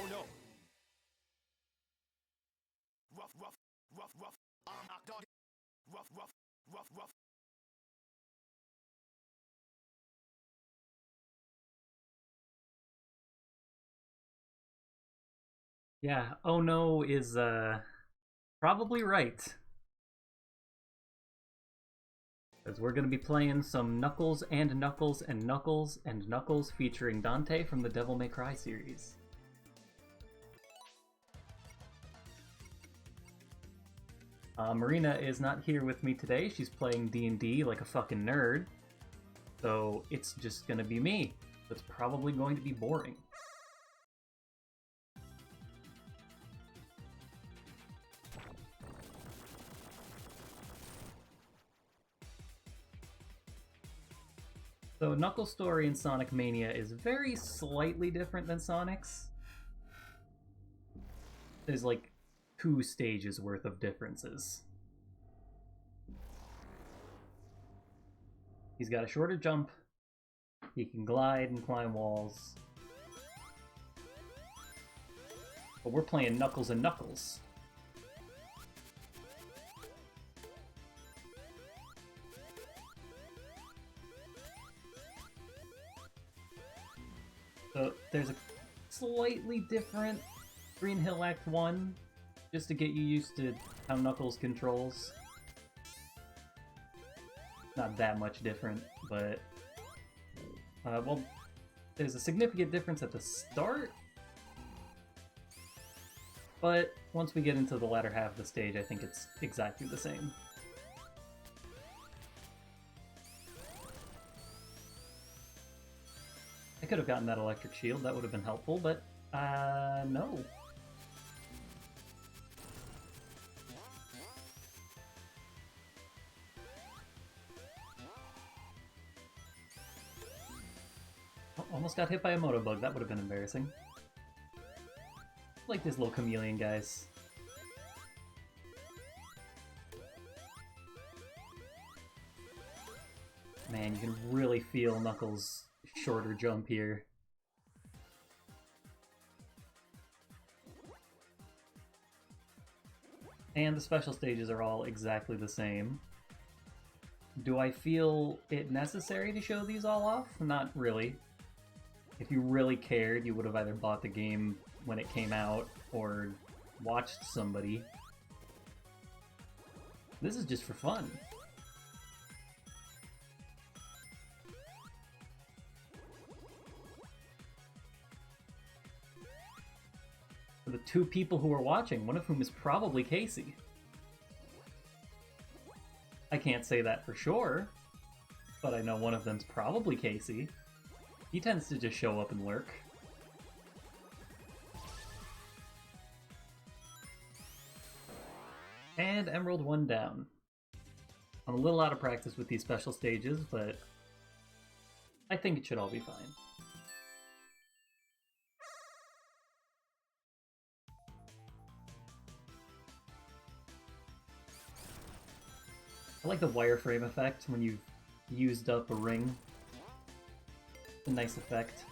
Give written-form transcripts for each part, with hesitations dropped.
Oh no! Rough. I'm knocked on. Rough. Yeah, oh no is probably right. Because we're going to be playing some Knuckles and Knuckles and Knuckles and Knuckles featuring Dante from the Devil May Cry series. Marina is not here with me today. She's playing D&D like a fucking nerd. So it's just going to be me. That's probably going to be boring. So Knuckles' story in Sonic Mania is very slightly different than Sonic's. There's like 2 stages worth of differences. He's got a shorter jump, he can glide and climb walls. But we're playing Knuckles and Knuckles. So there's a slightly different Green Hill Act 1, just to get you used to how Knuckles controls. Not that much different, but... well, there's a significant difference at the start, but once we get into the latter half of the stage, I think it's exactly the same. I could have gotten that electric shield, that would have been helpful, but, no. Oh, almost got hit by a Motobug, that would have been embarrassing. I like these little chameleon guys. Man, you can really feel Knuckles' shorter jump here. And the special stages are all exactly the same. Do I feel it necessary to show these all off? Not really. If you really cared, you would have either bought the game when it came out or watched somebody. This is just for fun. For the 2 people who are watching, one of whom is probably Casey. I can't say that for sure, but I know one of them's probably Casey. He tends to just show up and lurk. And Emerald 1 down. I'm a little out of practice with these special stages, but I think it should all be fine. I like the wireframe effect when you've used up a ring. It's a nice effect.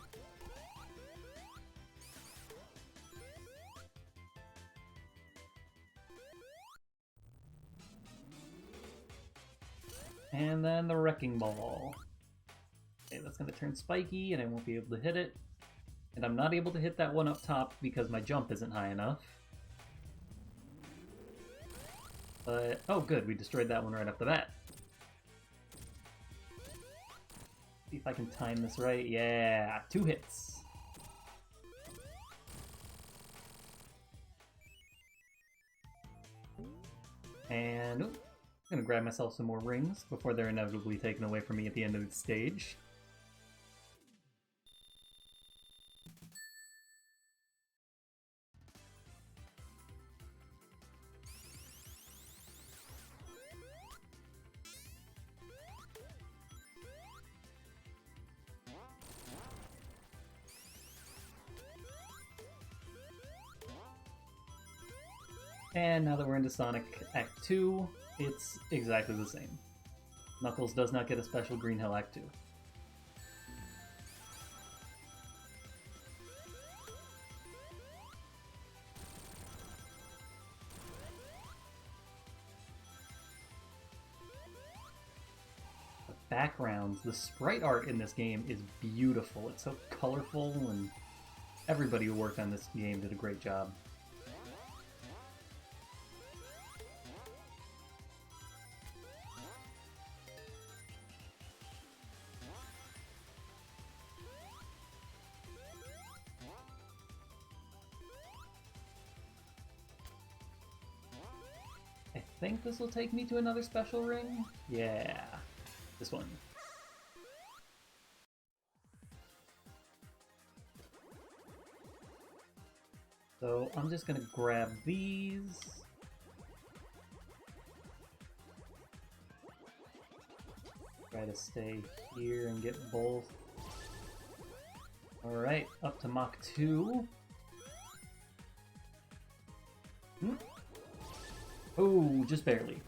And then the Wrecking Ball. Okay, that's gonna turn spiky and I won't be able to hit it. And I'm not able to hit that one up top because my jump isn't high enough. But, oh good, we destroyed that one right off the bat. See if I can time this right. Yeah, 2 hits. And, I'm gonna grab myself some more rings before they're inevitably taken away from me at the end of the stage. And now that we're into Sonic Act 2, it's exactly the same. Knuckles does not get a special Green Hill Act 2. backgrounds. The sprite art in this game is beautiful. It's so colorful, and everybody who worked on this game did a great job. I think this will take me to another special ring? Yeah, this one. So I'm just gonna grab these. Try to stay here and get both. Alright, up to Mach 2. Oh, just barely.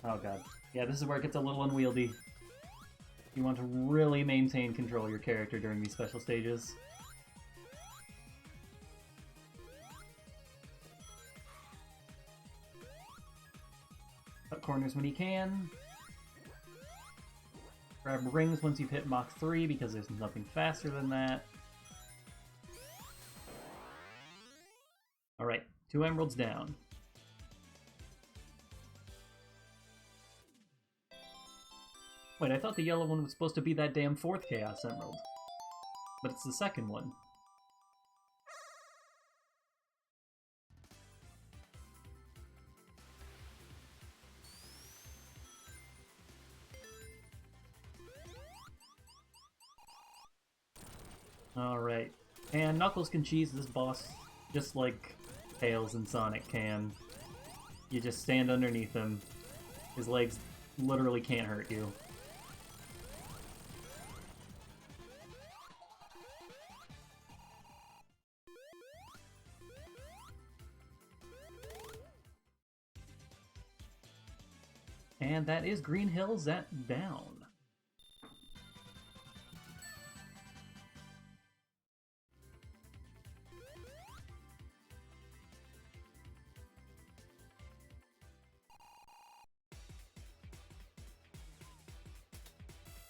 Oh god. Yeah, this is where it gets a little unwieldy. You want to really maintain control of your character during these special stages. Cut corners when you can. Grab rings once you've hit Mach 3 because there's nothing faster than that. Alright, 2 emeralds down. Wait, I thought the yellow one was supposed to be that damn 4th Chaos Emerald. But it's the second one. Alright. And Knuckles can cheese this boss just like Tails and Sonic can. You just stand underneath him. His legs literally can't hurt you. And that is Green Hills at down.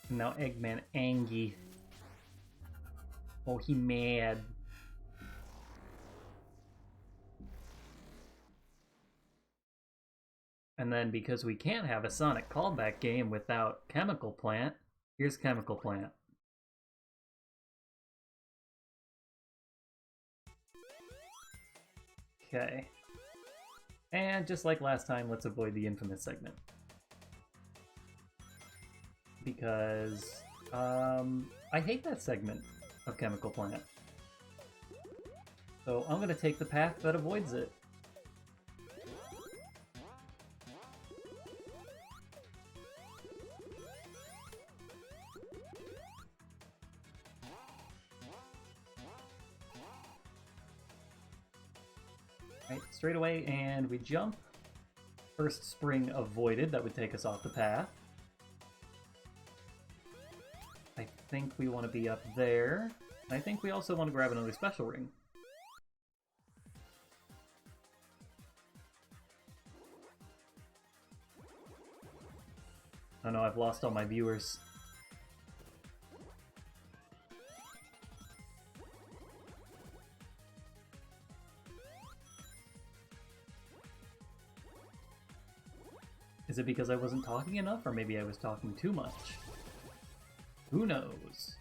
Now Eggman angry. Oh, he mad. And then because we can't have a Sonic callback game without Chemical Plant, here's Chemical Plant. Okay. And just like last time, let's avoid the infamous segment. Because, I hate that segment of Chemical Plant. So I'm gonna take the path that avoids it. Right, straight away, and we jump. First spring avoided, that would take us off the path. I think we want to be up there. I think we also want to grab another special ring. Oh no, I've lost all my viewers. Is it because I wasn't talking enough, or maybe I was talking too much? Who knows?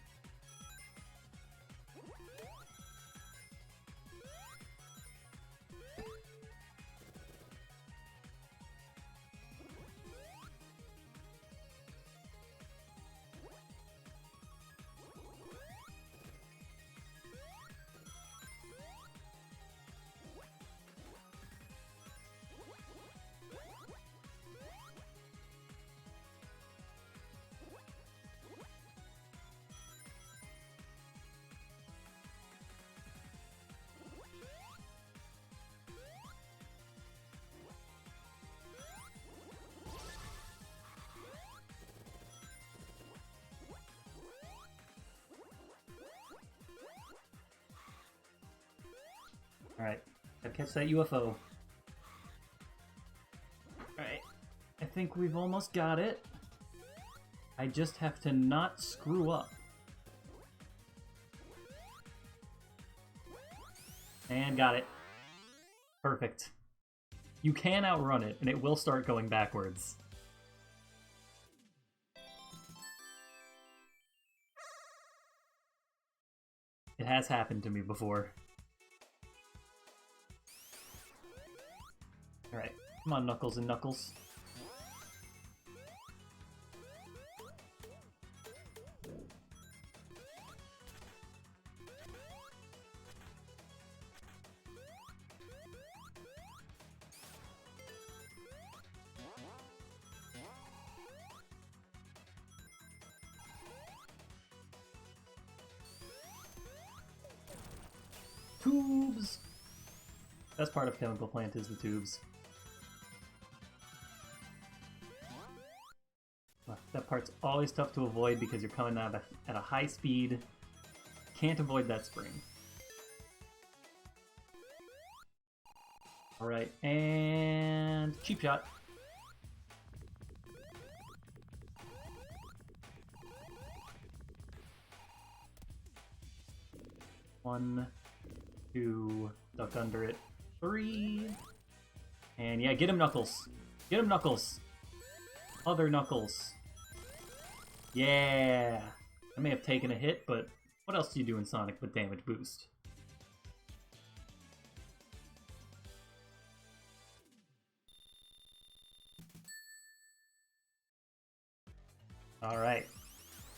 Alright, gotta catch that UFO. Alright, I think we've almost got it. I just have to not screw up. And got it. Perfect. You can outrun it, and it will start going backwards. It has happened to me before. Alright, come on, Knuckles and Knuckles. Tubes! Best part of Chemical Plant is the tubes. That part's always tough to avoid because you're coming out at a high speed. Can't avoid that spring. Alright, and cheap shot. One, two, duck under it, three. And yeah, get him, Knuckles. Get him, Knuckles. Other Knuckles. Yeah! I may have taken a hit, but what else do you do in Sonic with damage boost? Alright.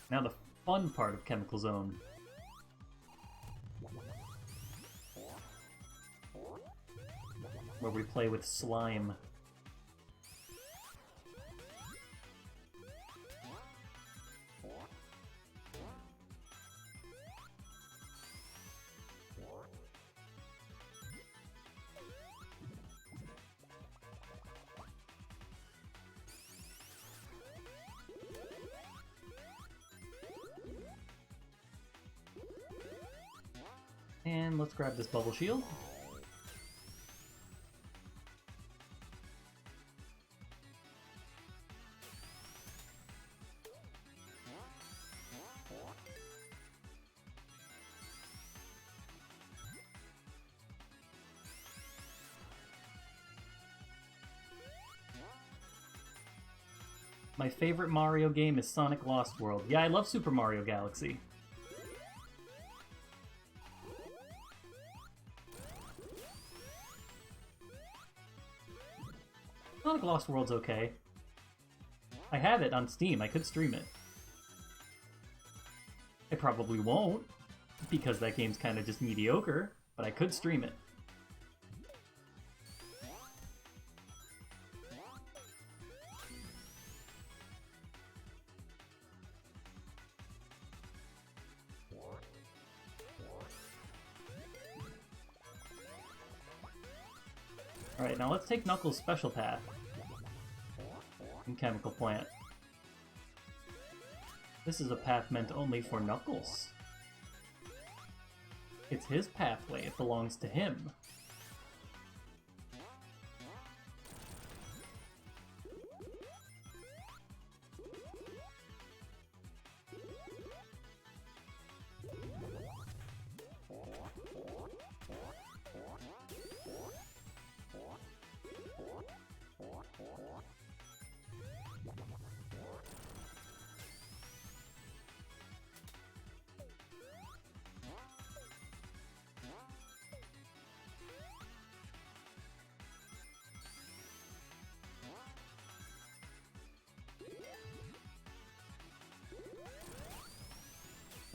Now the fun part of Chemical Zone. Where we play with slime. And let's grab this bubble shield. My favorite Mario game is Sonic Lost World. Yeah, I love Super Mario Galaxy. Sonic Lost World's okay. I have it on Steam, I could stream it. I probably won't, because that game's kind of just mediocre, but I could stream it. Alright, now let's take Knuckles' special path in Chemical Plant. This is a path meant only for Knuckles. It's his pathway, it belongs to him.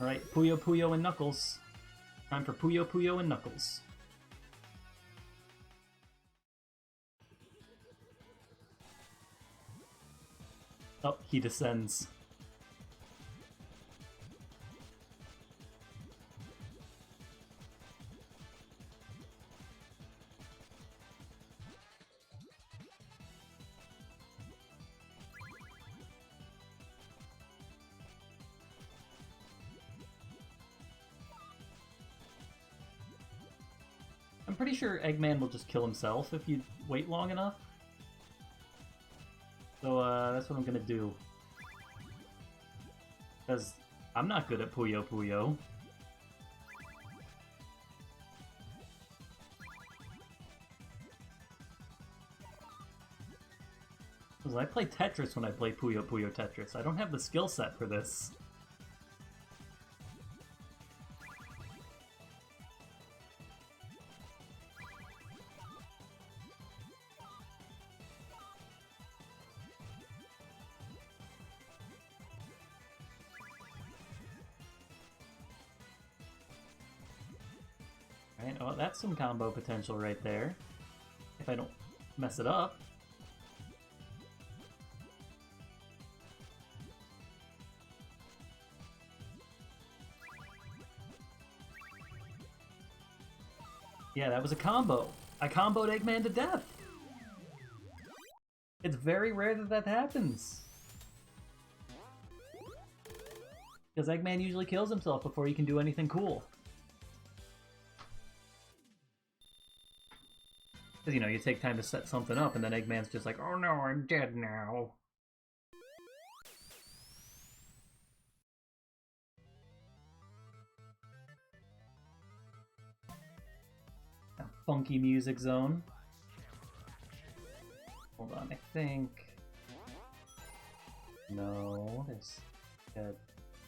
Alright, Puyo Puyo and Knuckles. Time for Puyo Puyo and Knuckles. Oh, he descends. I'm pretty sure Eggman will just kill himself if you wait long enough. So, that's what I'm gonna do. Because I'm not good at Puyo Puyo. Because I play Tetris when I play Puyo Puyo Tetris. I don't have the skill set for this. Right, oh, that's some combo potential right there. If I don't mess it up. Yeah, that was a combo. I comboed Eggman to death. It's very rare that that happens. Because Eggman usually kills himself before he can do anything cool. Because, you know, you take time to set something up, and then Eggman's just like, oh no, I'm dead now. A funky music zone. Hold on, I think... No, there's a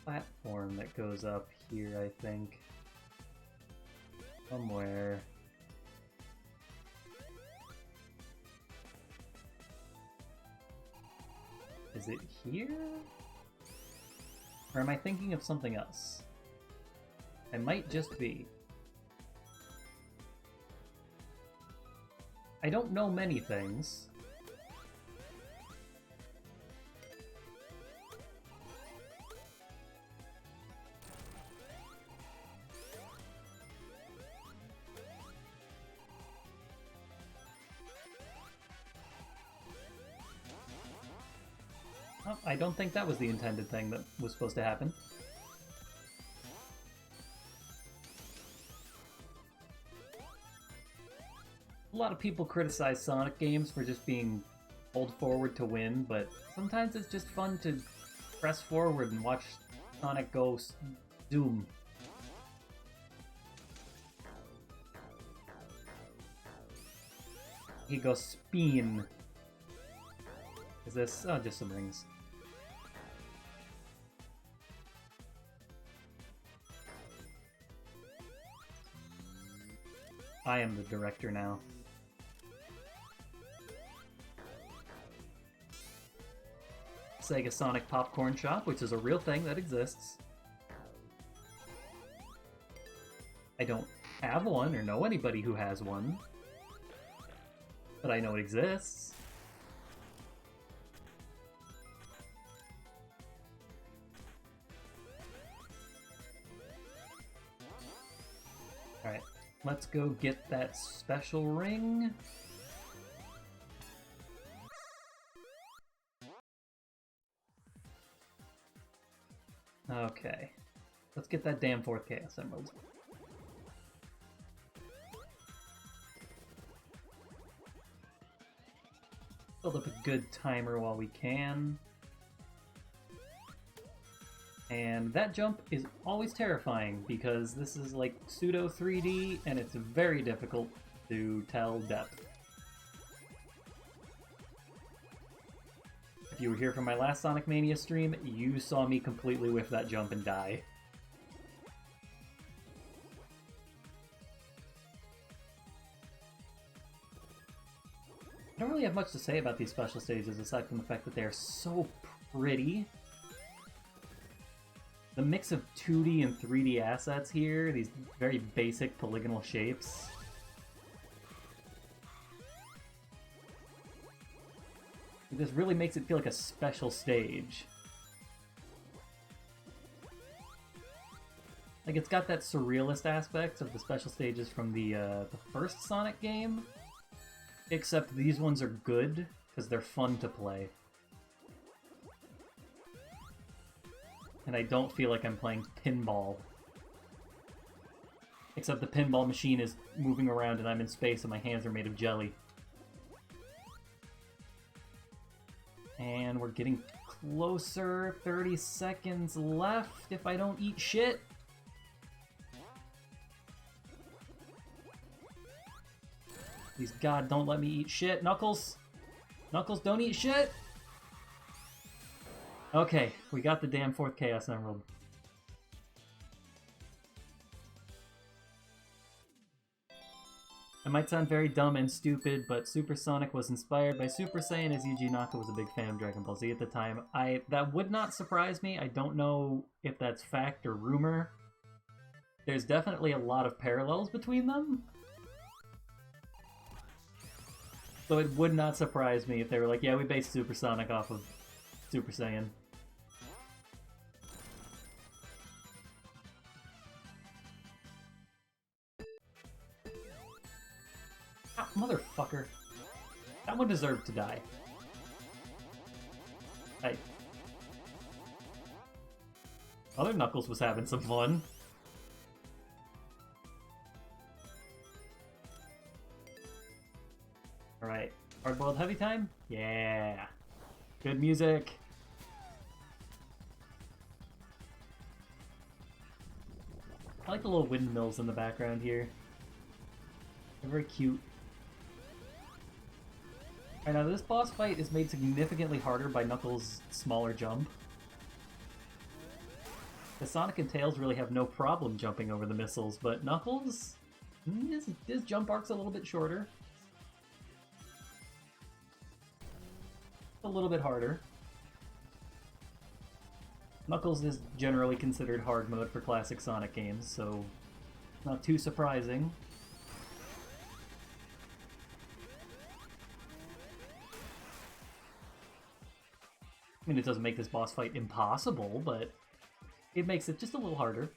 platform that goes up here, I think. Somewhere. Is it here? Or am I thinking of something else? I might just be. I don't know many things. Oh, I don't think that was the intended thing that was supposed to happen. A lot of people criticize Sonic games for just being hold forward to win, but sometimes it's just fun to press forward and watch Sonic go zoom. He goes spin. Is this? Oh, just some rings. I am the director now. Sega Sonic Popcorn Shop, which is a real thing that exists. I don't have one or know anybody who has one, but I know it exists. Alright, let's go get that special ring. Okay, let's get that damn fourth Chaos Emerald. Build up a good timer while we can. And that jump is always terrifying because this is like pseudo 3D and it's very difficult to tell depth. If you were here for my last Sonic Mania stream, you saw me completely whiff that jump and die. I don't really have much to say about these special stages aside from the fact that they are so pretty. The mix of 2D and 3D assets here, these very basic polygonal shapes. This really makes it feel like a special stage. Like, it's got that surrealist aspect of the special stages from the first Sonic game, except these ones are good, because they're fun to play. And I don't feel like I'm playing pinball. Except the pinball machine is moving around and I'm in space and my hands are made of jelly. And we're getting closer. 30 seconds left if I don't eat shit. Please, God, don't let me eat shit. Knuckles! Knuckles, don't eat shit! Okay, we got the damn 4th Chaos Emerald. It might sound very dumb and stupid, but Super Sonic was inspired by Super Saiyan, as Yuji Naka was a big fan of Dragon Ball Z at the time. That would not surprise me. I don't know if that's fact or rumor. There's definitely a lot of parallels between them. So it would not surprise me if they were like, yeah, we based Super Sonic off of Super Saiyan. Ah, motherfucker. That one deserved to die. Hey. Other Knuckles was having some fun. Alright. Hard-boiled heavy time? Yeah. Good music. I like the little windmills in the background here. They're very cute. Alright, now this boss fight is made significantly harder by Knuckles' smaller jump. The Sonic and Tails really have no problem jumping over the missiles, but Knuckles, his jump arc's a little bit shorter. A little bit harder. Knuckles is generally considered hard mode for classic Sonic games, so not too surprising. I mean, it doesn't make this boss fight impossible, but it makes it just a little harder.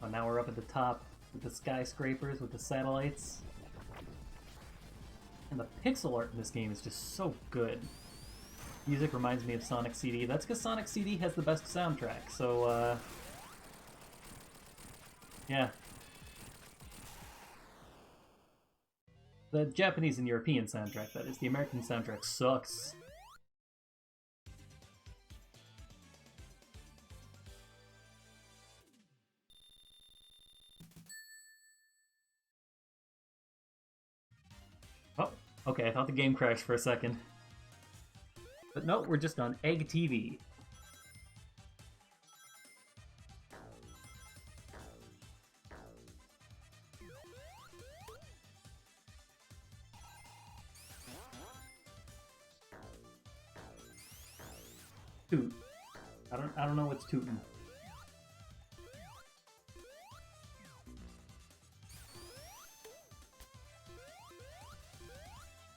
Oh, now we're up at the top with the skyscrapers, with the satellites. And the pixel art in this game is just so good. Music reminds me of Sonic CD. That's because Sonic CD has the best soundtrack, so, yeah. The Japanese and European soundtrack, that is. The American soundtrack sucks. Oh, okay, I thought the game crashed for a second. But no, we're just on Egg TV. Toot. I don't know what's tootin'.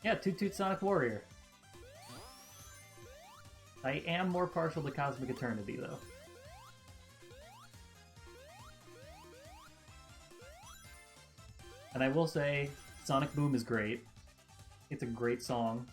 Yeah, Toot Toot Sonic Warrior. I am more partial to Cosmic Eternity, though. And I will say, Sonic Boom is great. It's a great song.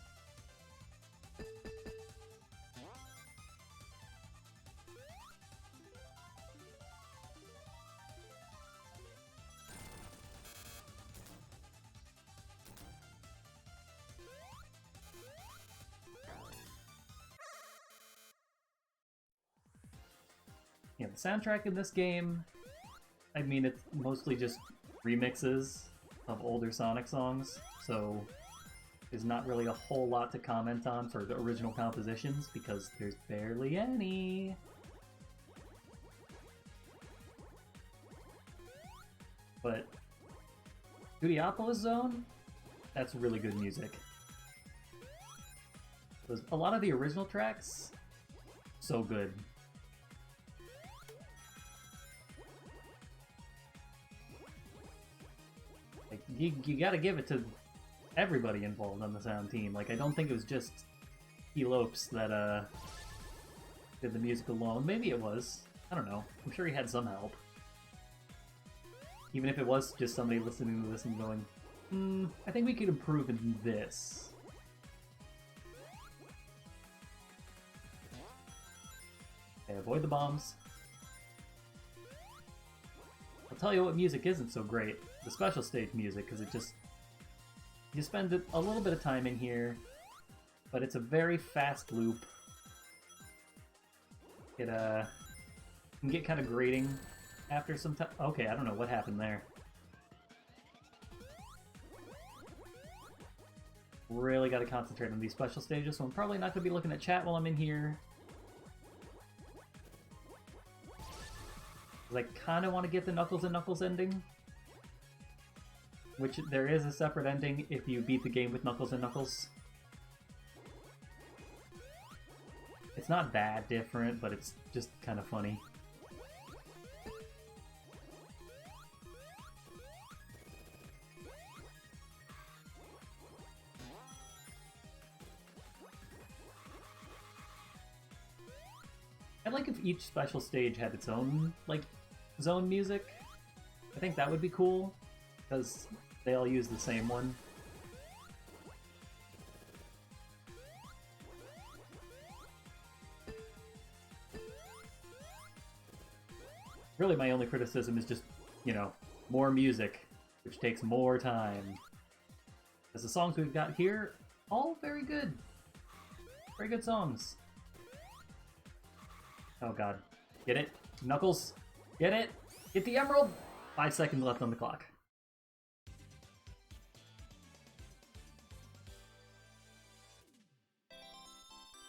Yeah, the soundtrack in this game, I mean, it's mostly just remixes of older Sonic songs, so there's not really a whole lot to comment on for the original compositions, because there's barely any. But Studiopolis Zone, that's really good music. A lot of the original tracks, so good. Like, you gotta give it to everybody involved on the sound team. Like, I don't think it was just Elopes that did the music alone. Maybe it was. I don't know. I'm sure he had some help. Even if it was just somebody listening to this and going, I think we could improve in this. Okay, avoid the bombs. I'll tell you what music isn't so great. The special stage music, because it just... You spend a little bit of time in here, but it's a very fast loop. It can get kind of grating after some time. Okay, I don't know what happened there. Really got to concentrate on these special stages, so I'm probably not going to be looking at chat while I'm in here. I kind of want to get the Knuckles and Knuckles ending. Which, there is a separate ending if you beat the game with Knuckles and Knuckles. It's not that different, but it's just kind of funny. I'd like if each special stage had its own, like, zone music. I think that would be cool, because they all use the same one. Really, my only criticism is just, you know, more music, which takes more time. Because the songs we've got here, all very good. Very good songs. Oh god. Get it? Knuckles? Get it? Get the emerald! 5 seconds left on the clock.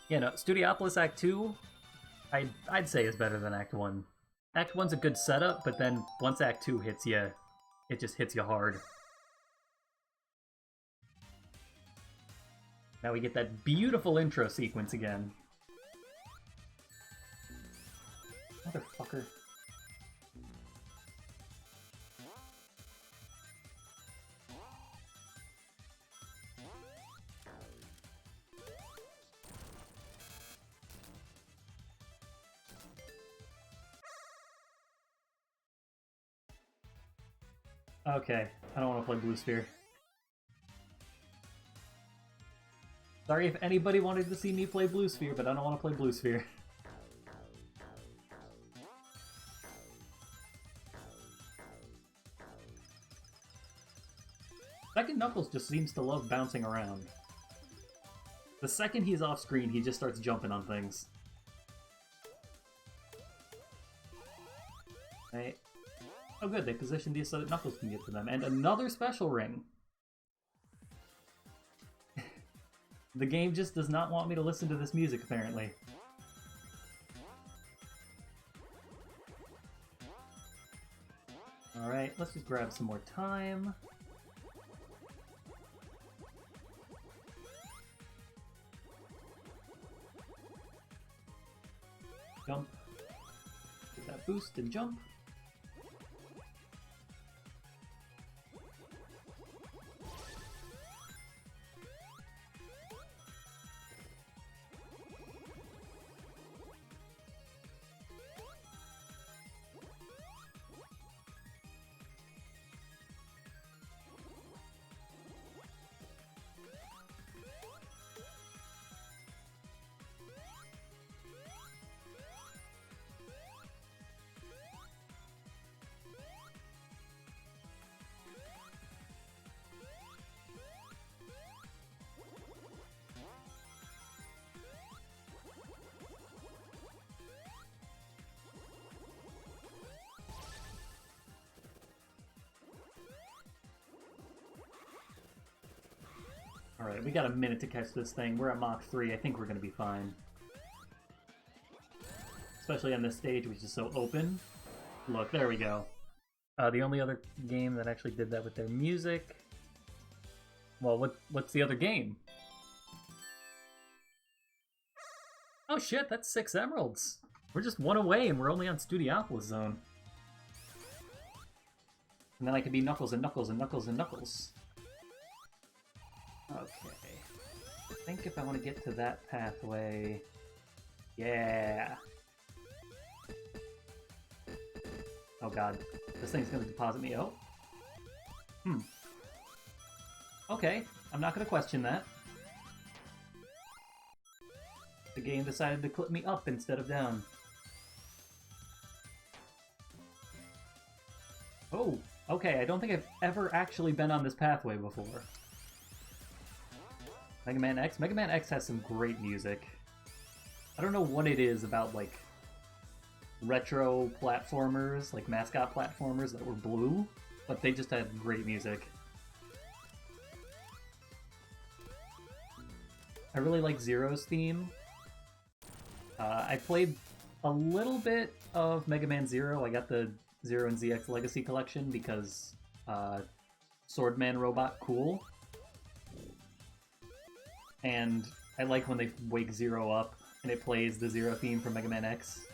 Yeah, no, Studiopolis Act 2, I'd say is better than Act 1. Act 1's a good setup, but then once Act 2 hits you, it just hits you hard. Now we get that beautiful intro sequence again. Motherfucker. Okay, I don't want to play Blue Sphere. Sorry if anybody wanted to see me play Blue Sphere, but I don't want to play Blue Sphere. Second Knuckles just seems to love bouncing around. The second he's off screen, he just starts jumping on things. Right. Oh good, they positioned these so that Knuckles can get to them. And another special ring! The game just does not want me to listen to this music, apparently. Alright, let's just grab some more time. Jump. Get that boost and jump. Alright, we got a minute to catch this thing. We're at Mach 3. I think we're going to be fine. Especially on this stage, which is so open. Look, there we go. The only other game that actually did that with their music... Well, what's the other game? Oh shit, that's 6 emeralds! We're just one away and we're only on Studiopolis Zone. And then I could be Knuckles and Knuckles and Knuckles and Knuckles. Okay. I think if I want to get to that pathway... Yeah! Oh god, this thing's gonna deposit me. Oh. Okay, I'm not gonna question that. The game decided to clip me up instead of down. Oh, okay, I don't think I've ever actually been on this pathway before. Mega Man X? Mega Man X has some great music. I don't know what it is about, like, retro platformers, like mascot platformers that were blue, but they just had great music. I really like Zero's theme. I played a little bit of Mega Man Zero. I got the Zero and ZX Legacy Collection because Swordman Robot cool. And I like when they wake Zero up and it plays the Zero theme from Mega Man X.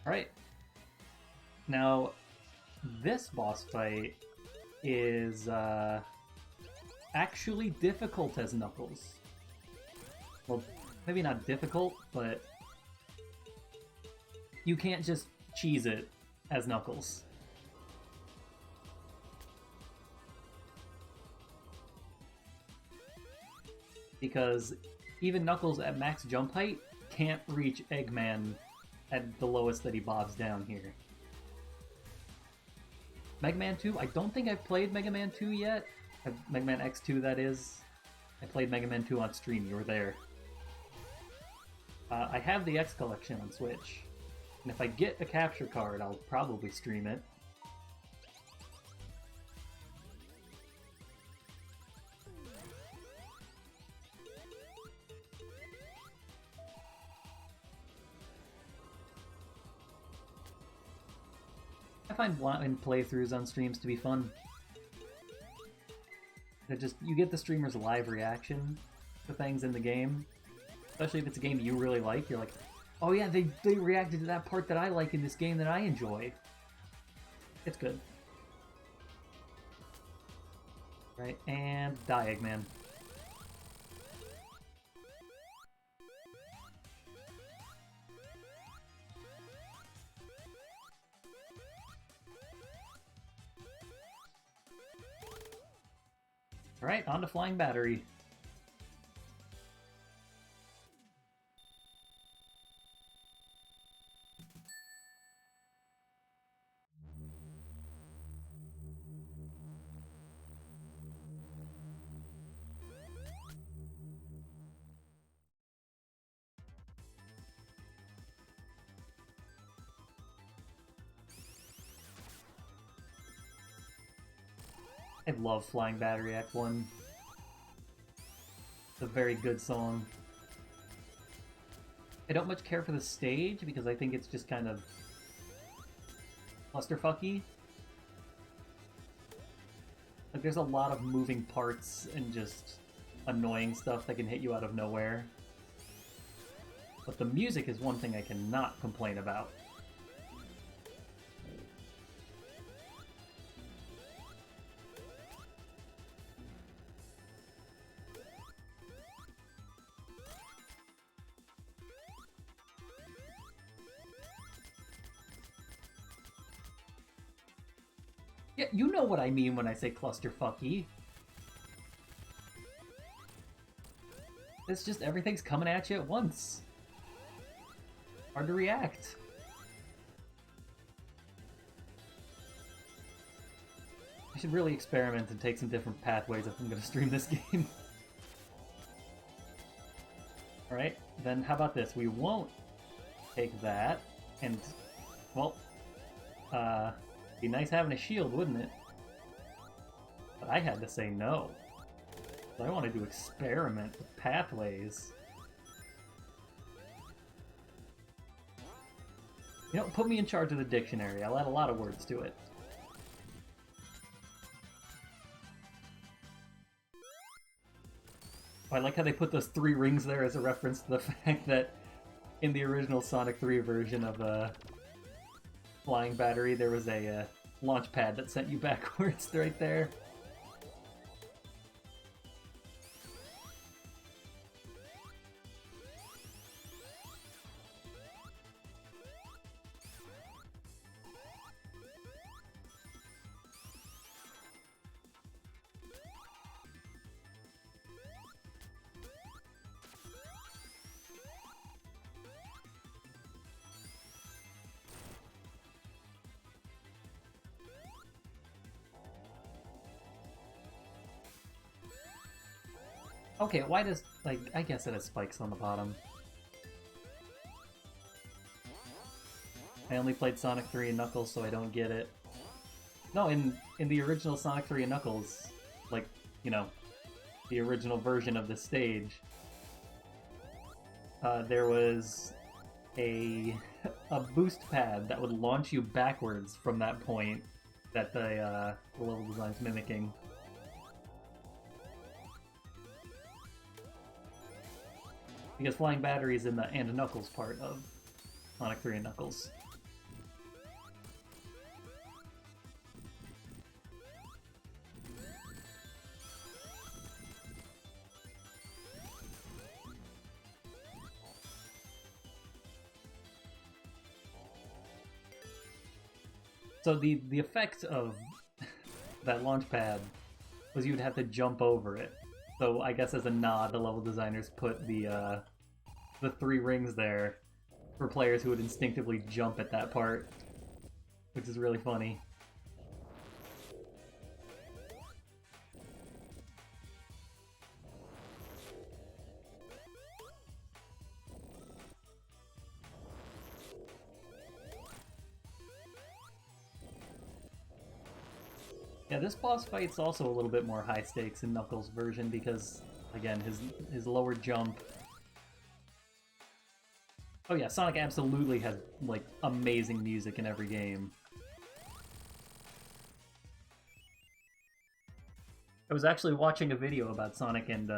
Alright. Now, this boss fight is actually difficult as Knuckles. Well, maybe not difficult, but you can't just cheese it as Knuckles. Because even Knuckles at max jump height can't reach Eggman at the lowest that he bobs down here. Mega Man 2, I don't think I've played Mega Man 2 yet. Mega Man X2, that is. I played Mega Man 2 on stream, you were there. I have the X collection on Switch. And if I get a capture card, I'll probably stream it. I find blind playthroughs on streams to be fun. You get the streamer's live reaction to things in the game. Especially if it's a game you really like. You're like, oh yeah, they reacted to that part that I like in this game that I enjoy. It's good. Right, and die, Eggman. Alright, on to Flying Battery. I love Flying Battery Act 1. It's a very good song. I don't much care for the stage because I think it's just kind of clusterfucky. Like, there's a lot of moving parts and just annoying stuff that can hit you out of nowhere. But the music is one thing I cannot complain about. Yeah, you know what I mean when I say clusterfucky. It's just everything's coming at you at once. Hard to react. I should really experiment and take some different pathways if I'm going to stream this game. Alright, then how about this? We won't take that, and, well, be nice having a shield, wouldn't it? But I had to say no. I wanted to experiment with pathways. You know, put me in charge of the dictionary. I'll add a lot of words to it. I like how they put those 3 rings there as a reference to the fact that in the original Sonic 3 version of Flying Battery, there was a launch pad that sent you backwards right there. Okay, why does, like, I guess it has spikes on the bottom. I only played Sonic 3 and Knuckles, so I don't get it. No, in the original Sonic 3 and Knuckles, like, you know, the original version of the stage, there was a boost pad that would launch you backwards from that point that the level design's mimicking. Because flying battery is in the and Knuckles part of Sonic 3 and Knuckles. So the effect of that launch pad was you'd have to jump over it. So I guess as a nod, the level designers put the 3 rings there for players who would instinctively jump at that part, which is really funny. Yeah, this boss fight's also a little bit more high stakes in Knuckles' version because, again, his lower jump. Oh yeah, Sonic absolutely has, like, amazing music in every game. I was actually watching a video about Sonic and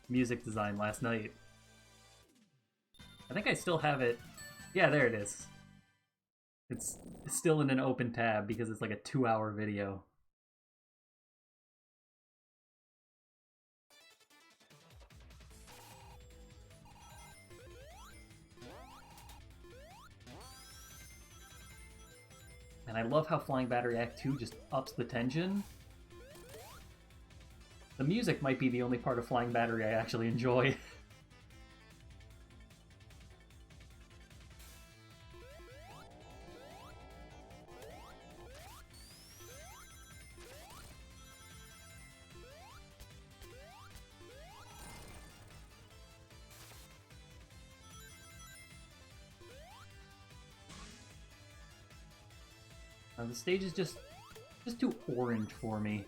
music design last night. I think I still have it. Yeah, there it is. It's still in an open tab because it's like a 2-hour video. And I love how Flying Battery Act 2 just ups the tension. The music might be the only part of Flying Battery I actually enjoy. The stage is just too orange for me.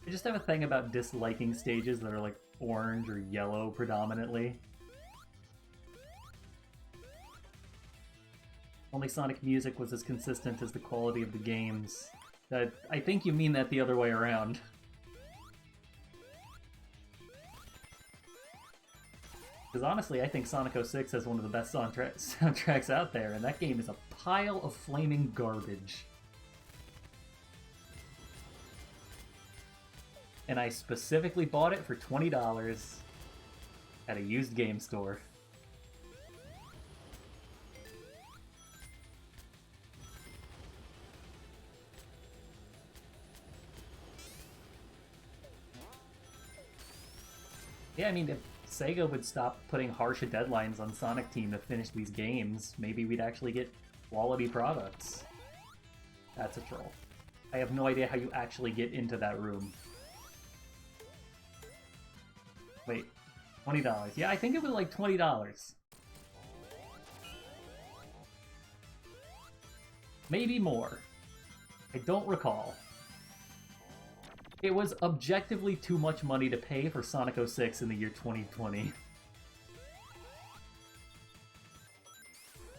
I just have a thing about disliking stages that are like orange or yellow predominantly. Only Sonic music was as consistent as the quality of the games. I think you mean that the other way around. Because honestly, I think Sonic 06 has one of the best soundtracks out there, and that game is a pile of flaming garbage. And I specifically bought it for $20 at a used game store. Yeah, I mean, if Sega would stop putting harsh deadlines on Sonic Team to finish these games, maybe we'd actually get quality products. That's a troll. I have no idea how you actually get into that room. Wait, $20. Yeah, I think it was like $20. Maybe more. I don't recall. It was objectively too much money to pay for Sonic 06 in the year 2020.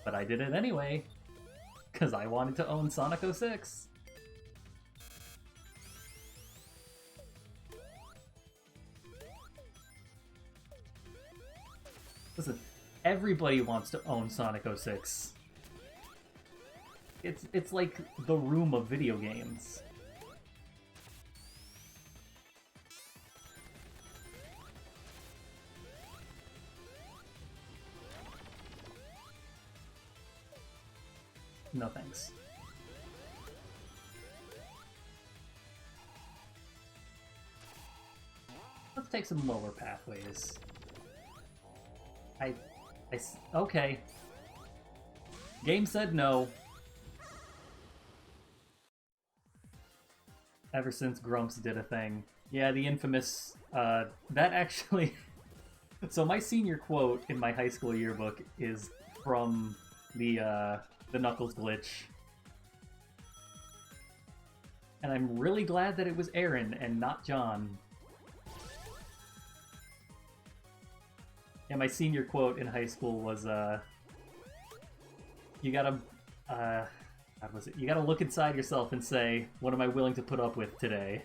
But I did it anyway, because I wanted to own Sonic 06. Listen, everybody wants to own Sonic 06. It's like the room of video games. No thanks. Let's take some lower pathways. Okay. Game said no. ever since Grumps did a thing. Yeah, the infamous, that actually... So my senior quote in my high school yearbook is from the Knuckles glitch. And I'm really glad that it was Aaron and not John. Yeah, my senior quote in high school was, you gotta, what was it? You gotta look inside yourself and say, what am I willing to put up with today?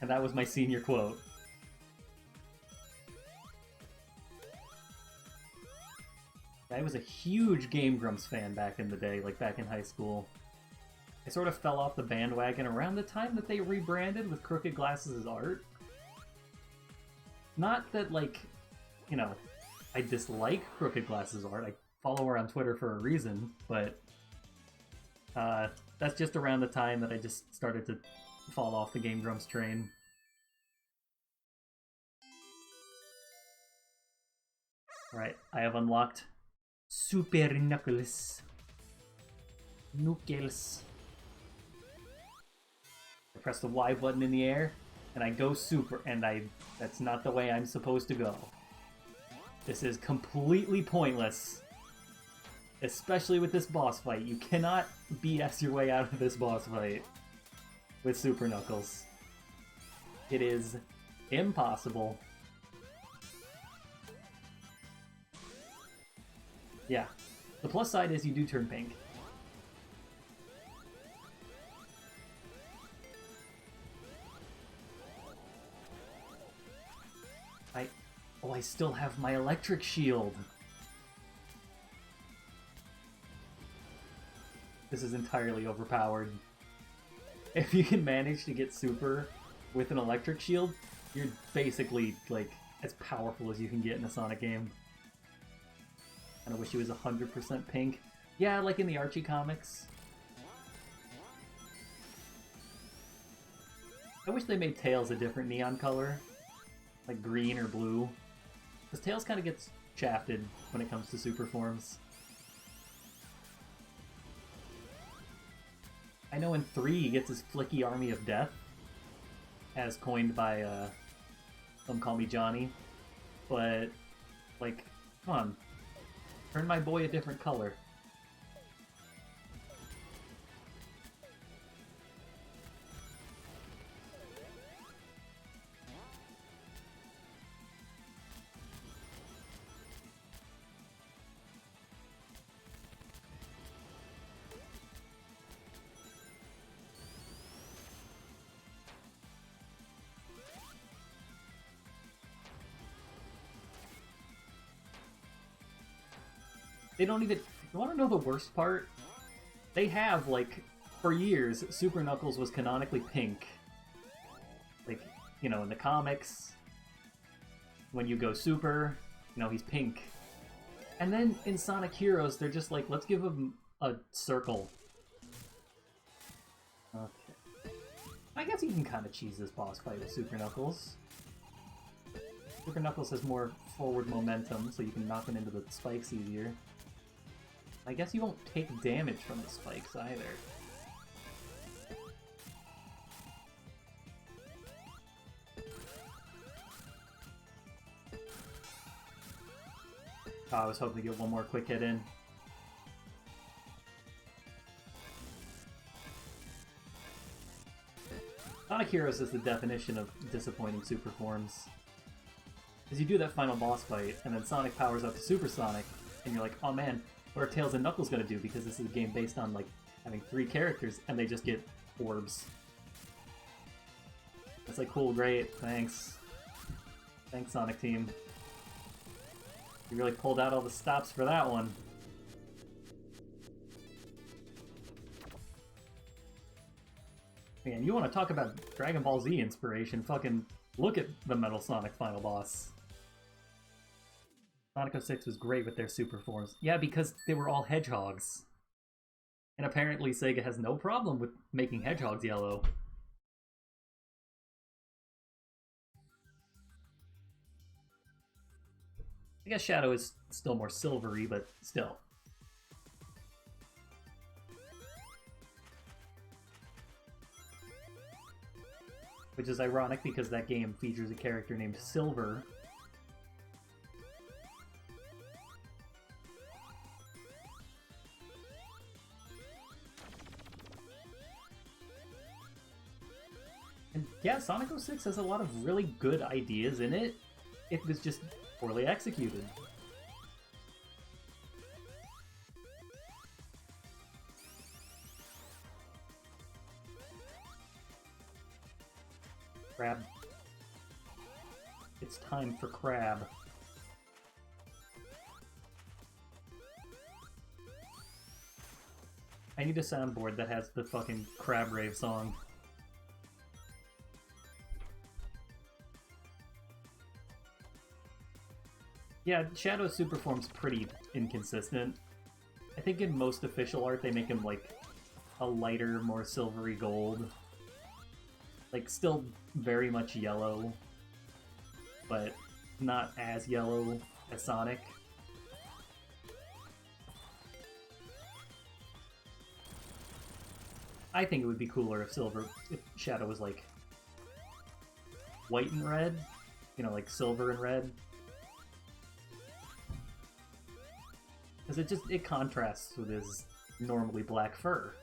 And that was my senior quote. I was a huge Game Grumps fan back in the day, like back in high school. I sort of fell off the bandwagon around the time that they rebranded with Crooked Glasses' art. Not that, like, you know, I dislike Crooked Glasses' art. I follow her on Twitter for a reason, but that's just around the time that I just started to fall off the Game Grumps train. Alright, I have unlocked Super Knuckles. Knuckles. I press the Y button in the air, and I go super, and that's not the way I'm supposed to go. This is completely pointless. Especially with this boss fight. You cannot BS your way out of this boss fight with Super Knuckles. It is impossible. Yeah. The plus side is you do turn pink. I still have my electric shield. This is entirely overpowered. If you can manage to get super with an electric shield, you're basically, like, as powerful as you can get in a Sonic game. And I wish he was 100% pink. Yeah, like in the Archie comics. I wish they made Tails a different neon color. Like green or blue. Because Tails kind of gets shafted when it comes to super forms. I know in 3 he gets his flicky army of death. As coined by, some call me Johnny. But, like, come on. Turn my boy a different color. They don't even... You want to know the worst part? They have, like, for years, Super Knuckles was canonically pink. Like, you know, in the comics, when you go super, you know, he's pink. And then in Sonic Heroes, they're just like, let's give him a circle. Okay. I guess you can kind of cheese this boss fight with Super Knuckles. Super Knuckles has more forward momentum, so you can knock him into the spikes easier. I guess you won't take damage from the spikes either. Oh, I was hoping to get one more quick hit in. Sonic Heroes is the definition of disappointing super forms. Because you do that final boss fight, and then Sonic powers up to Super Sonic, and you're like, oh man, what are Tails and Knuckles gonna do? Because this is a game based on, like, having 3 characters, and they just get orbs. It's like, cool, great, thanks. Thanks, Sonic Team. You really pulled out all the stops for that one. Man, you want to talk about Dragon Ball Z inspiration, fucking look at the Metal Sonic final boss. Sonic 06 was great with their super forms. Yeah, because they were all hedgehogs. And apparently Sega has no problem with making hedgehogs yellow. I guess Shadow is still more silvery, but still. Which is ironic because that game features a character named Silver. And yeah, Sonic 06 has a lot of really good ideas in it. It was just poorly executed. Crab. It's time for Crab. I need a soundboard that has the fucking Crab Rave song. Yeah, Shadow's super form's pretty inconsistent. I think in most official art they make him like a lighter, more silvery gold. Like, still very much yellow, but not as yellow as Sonic. I think it would be cooler if Shadow was like white and red, you know, like silver and red. Because it contrasts with his normally black fur.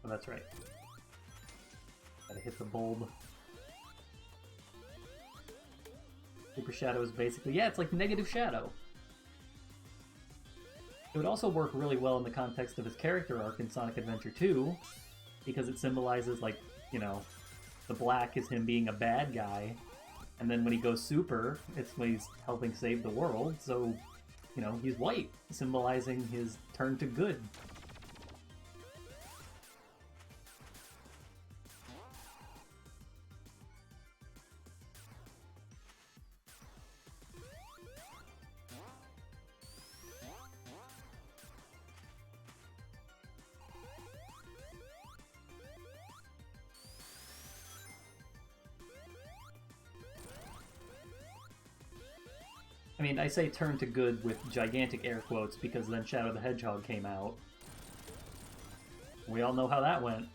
Oh, that's right. Gotta hit the bulb. Super Shadow is basically... yeah, it's like negative Shadow. It would also work really well in the context of his character arc in Sonic Adventure 2, because it symbolizes, like, you know, the black is him being a bad guy, and then when he goes super, it's when he's helping save the world, so, you know, he's white, symbolizing his turn to good. I mean, I say turn to good with gigantic air quotes because then Shadow the Hedgehog came out. We all know how that went.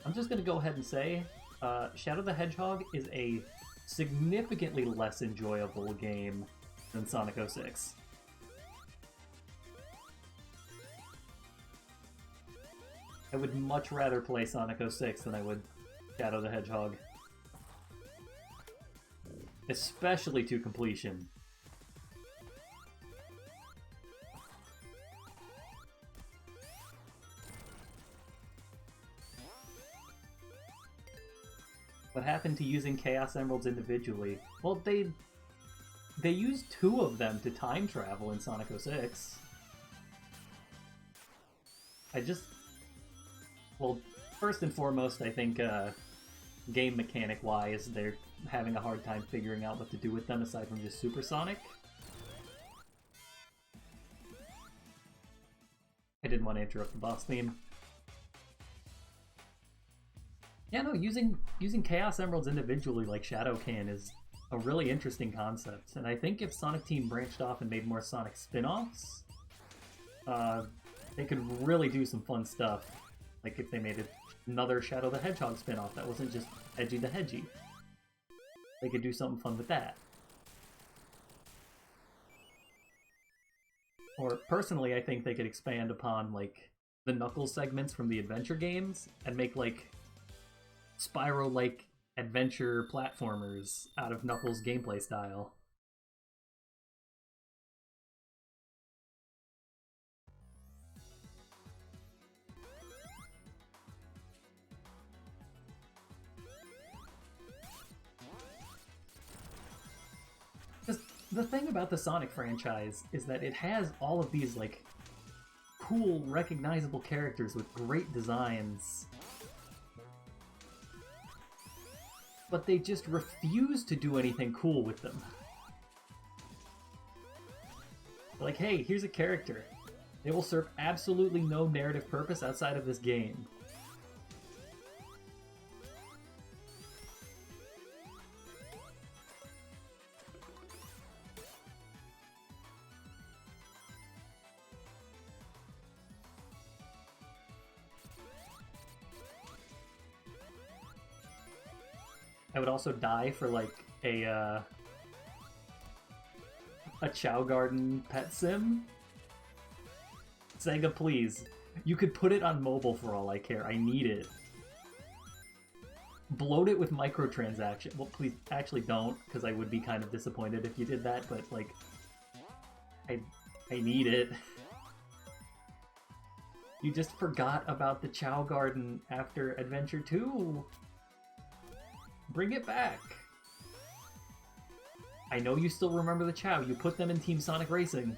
I'm just gonna go ahead and say, Shadow the Hedgehog is a significantly less enjoyable game than Sonic 06. I would much rather play Sonic 06 than I would Shadow the Hedgehog. Especially to completion. What happened to using Chaos Emeralds individually? Well, they used 2 of them to time travel in Sonic 06. Well, first and foremost, I think game mechanic-wise, they're having a hard time figuring out what to do with them aside from just Supersonic. I didn't want to interrupt the boss theme. Yeah, no, using Chaos Emeralds individually like Shadow can is a really interesting concept, and I think if Sonic Team branched off and made more Sonic spin-offs, they could really do some fun stuff. Like if they made another Shadow the Hedgehog spin-off that wasn't just Edgy the Hedgy. They could do something fun with that. Or, personally, I think they could expand upon, like, the Knuckles segments from the adventure games and make, like, Spyro-like adventure platformers out of Knuckles' gameplay style. The thing about the Sonic franchise is that it has all of these, like, cool, recognizable characters with great designs. But they just refuse to do anything cool with them. Like, hey, here's a character. They will serve absolutely no narrative purpose outside of this game. I would also die for like a Chow Garden pet sim. Sega, please. You could put it on mobile for all I care. I need it. Bloat it with microtransactions. Well, please, actually don't, because I would be kind of disappointed if you did that, but, like, I need it. You just forgot about the Chow Garden after Adventure 2. Bring it back. I know you still remember the Chow. You put them in Team Sonic Racing.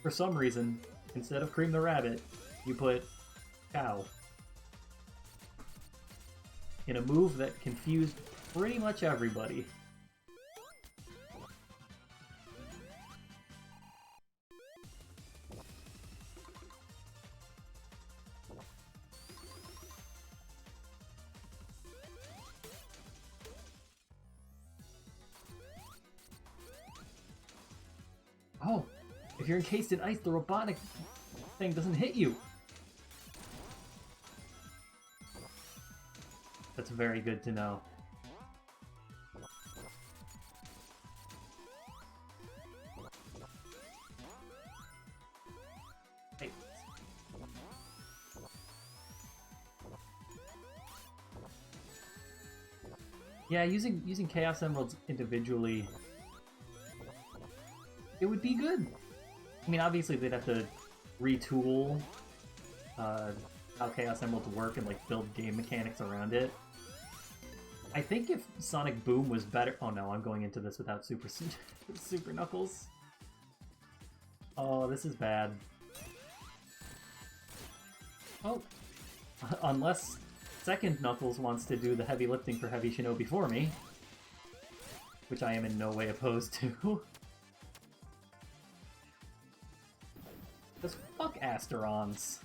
For some reason, instead of Cream the Rabbit, you put Chow. In a move that confused pretty much everybody. Oh, if you're encased in ice, the robotic thing doesn't hit you. That's very good to know. Hey. Yeah, using Chaos Emeralds individually, it would be good. I mean, obviously they'd have to retool how Chaos Emeralds work and like build game mechanics around it. I think if Sonic Boom was better... Oh no, I'm going into this without Super Knuckles. Oh, this is bad. Oh, unless Second Knuckles wants to do the heavy lifting for Heavy Shinobi for me, which I am in no way opposed to. Because fuck Asterons.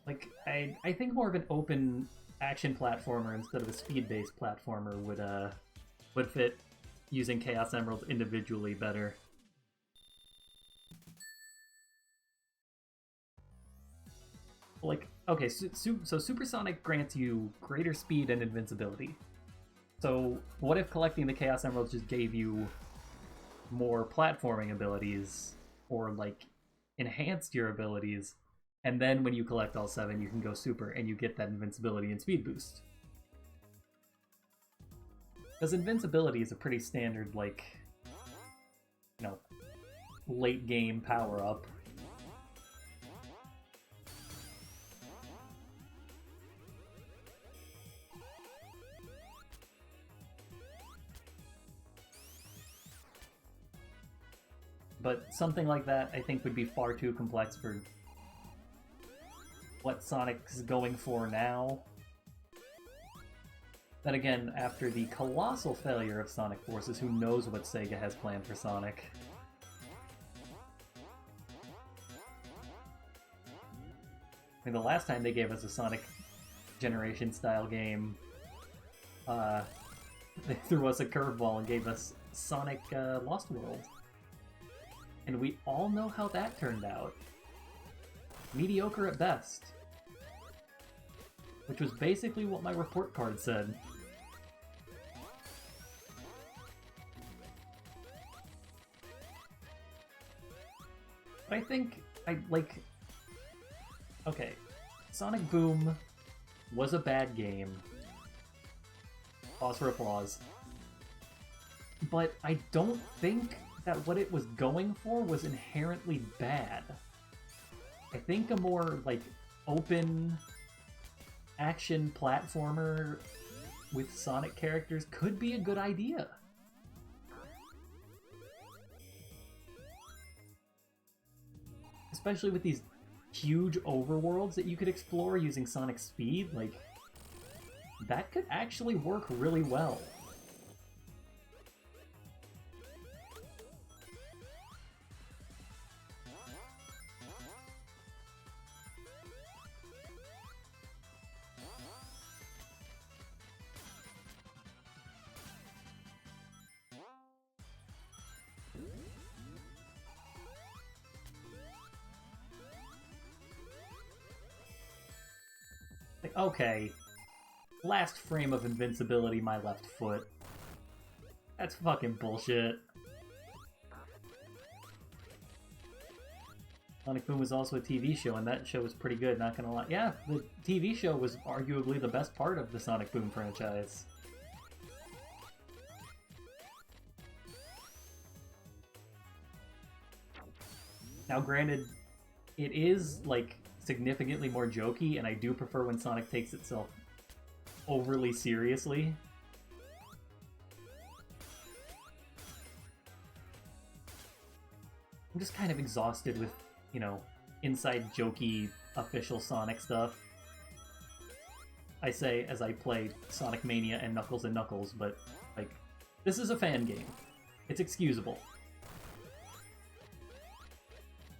Like, I think more of an open action platformer instead of a speed-based platformer would fit using Chaos Emeralds individually better. Like, okay, so Supersonic grants you greater speed and invincibility. So what if collecting the Chaos Emeralds just gave you more platforming abilities, or like enhanced your abilities, and then when you collect all 7 you can go super and you get that invincibility and speed boost? Because invincibility is a pretty standard, like, you know, late game power-up. But something like that, I think, would be far too complex for what Sonic's going for now. Then again, after the colossal failure of Sonic Forces, who knows what Sega has planned for Sonic? I mean, the last time they gave us a Sonic Generation-style game, they threw us a curveball and gave us Sonic Lost World. And we all know how that turned out. Mediocre at best. Which was basically what my report card said. But I think, okay, Sonic Boom was a bad game. Pause for applause. But I don't think that what it was going for was inherently bad. I think a more, like, open action platformer with Sonic characters could be a good idea. Especially with these huge overworlds that you could explore using Sonic Speed, like, that could actually work really well. Like, okay, last frame of invincibility, my left foot. That's fucking bullshit. Sonic Boom was also a TV show, and that show was pretty good, not gonna lie. Yeah, the TV show was arguably the best part of the Sonic Boom franchise. Now, granted, it is, like, significantly more jokey, and I do prefer when Sonic takes itself overly seriously. I'm just kind of exhausted with, you know, inside jokey official Sonic stuff. I say as I play Sonic Mania and Knuckles, but, like, this is a fan game. It's excusable.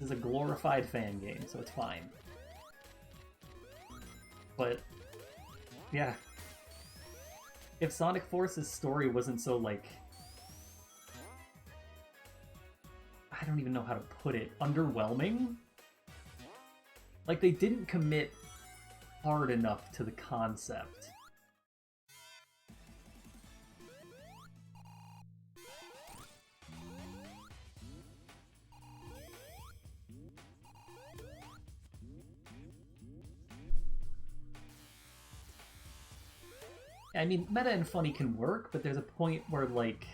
This is a glorified fan game, so it's fine. But, yeah. If Sonic Force's story wasn't so, like... I don't even know how to put it. Underwhelming? Like, they didn't commit hard enough to the concept. I mean, meta and funny can work, but there's a point where, like,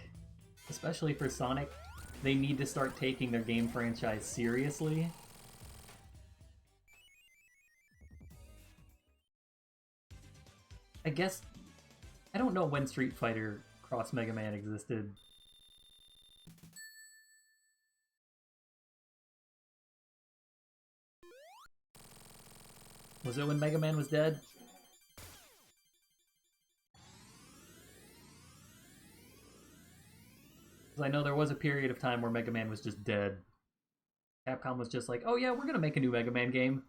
especially for Sonic, they need to start taking their game franchise seriously. I guess... I don't know when Street Fighter Cross Mega Man existed. Was it when Mega Man was dead? I know there was a period of time where Mega Man was just dead. Capcom was just like, oh yeah, we're gonna make a new Mega Man game.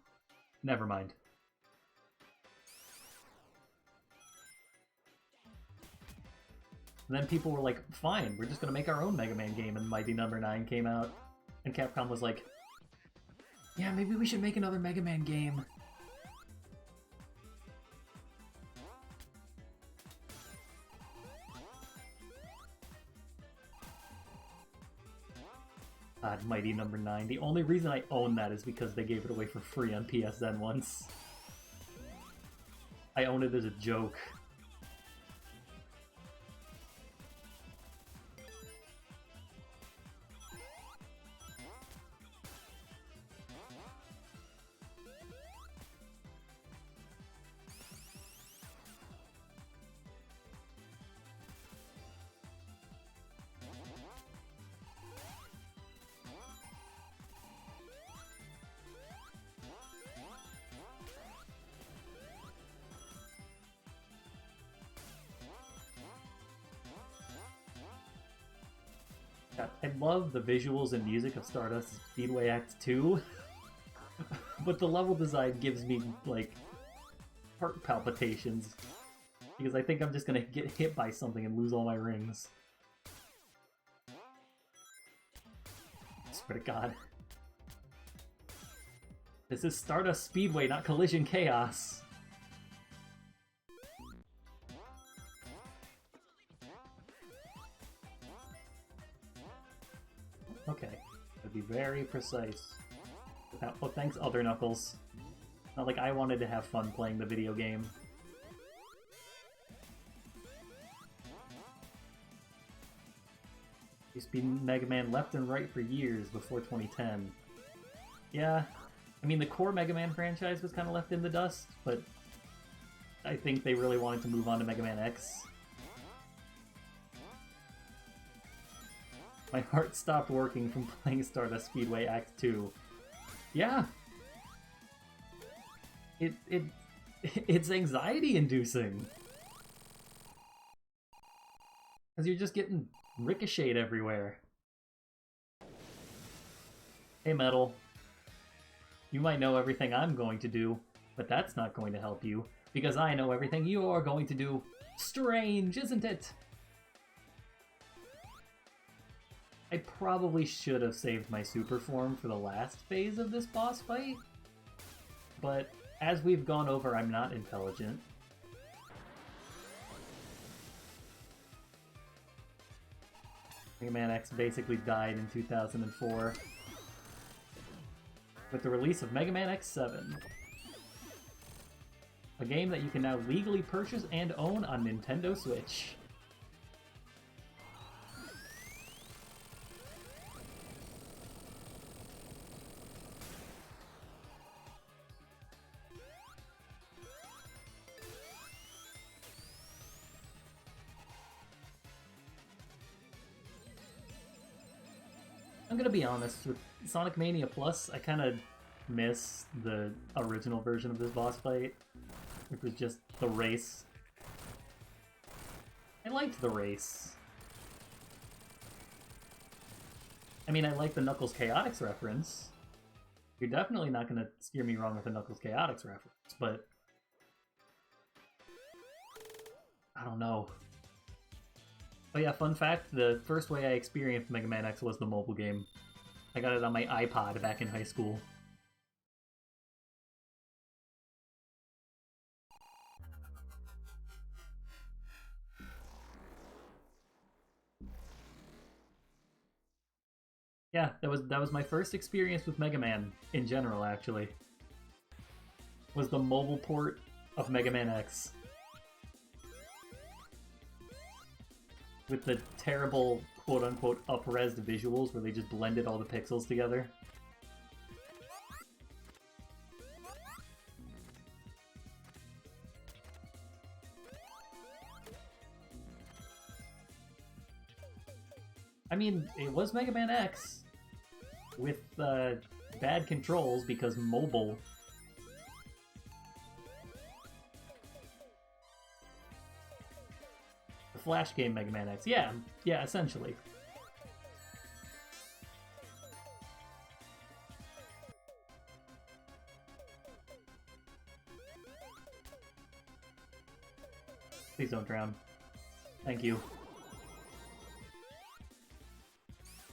Never mind. And then people were like, fine, we're just gonna make our own Mega Man game, and Mighty Number 9 came out. And Capcom was like, yeah, maybe we should make another Mega Man game. God, Mighty Number 9. The only reason I own that is because they gave it away for free on PSN once. I own it as a joke. I love the visuals and music of Stardust Speedway Act 2, but the level design gives me, like, heart palpitations, because I think I'm just gonna get hit by something and lose all my rings. I swear to God. This is Stardust Speedway, not Collision Chaos. Okay, to be very precise. Oh, thanks, other Knuckles. Not like I wanted to have fun playing the video game. Used to be Mega Man left and right for years before 2010. Yeah, I mean, the core Mega Man franchise was kind of left in the dust, but I think they really wanted to move on to Mega Man X. My heart stopped working from playing Stardust Speedway Act 2. Yeah! it it's anxiety inducing. Because you're just getting ricocheted everywhere. Hey, Metal. You might know everything I'm going to do, but that's not going to help you, because I know everything you're going to do. Strange, isn't it? I probably should have saved my super form for the last phase of this boss fight, but as we've gone over, I'm not intelligent. Mega Man X basically died in 2004 with the release of Mega Man X7, a game that you can now legally purchase and own on Nintendo Switch. I'm gonna be honest, with Sonic Mania Plus, I kind of miss the original version of this boss fight, which was just the race. I liked the race. I mean, I like the Knuckles Chaotix reference. You're definitely not gonna steer me wrong with the Knuckles Chaotix reference, but I don't know. Oh yeah, fun fact, the first way I experienced Mega Man X was the mobile game. I got it on my iPod back in high school. Yeah, that was my first experience with Mega Man, in general, actually. Was the mobile port of Mega Man X. With the terrible, quote-unquote, up-res visuals where they just blended all the pixels together. I mean, it was Mega Man X with bad controls because mobile. The Flash game Mega Man X. Yeah, essentially. Please don't drown. Thank you.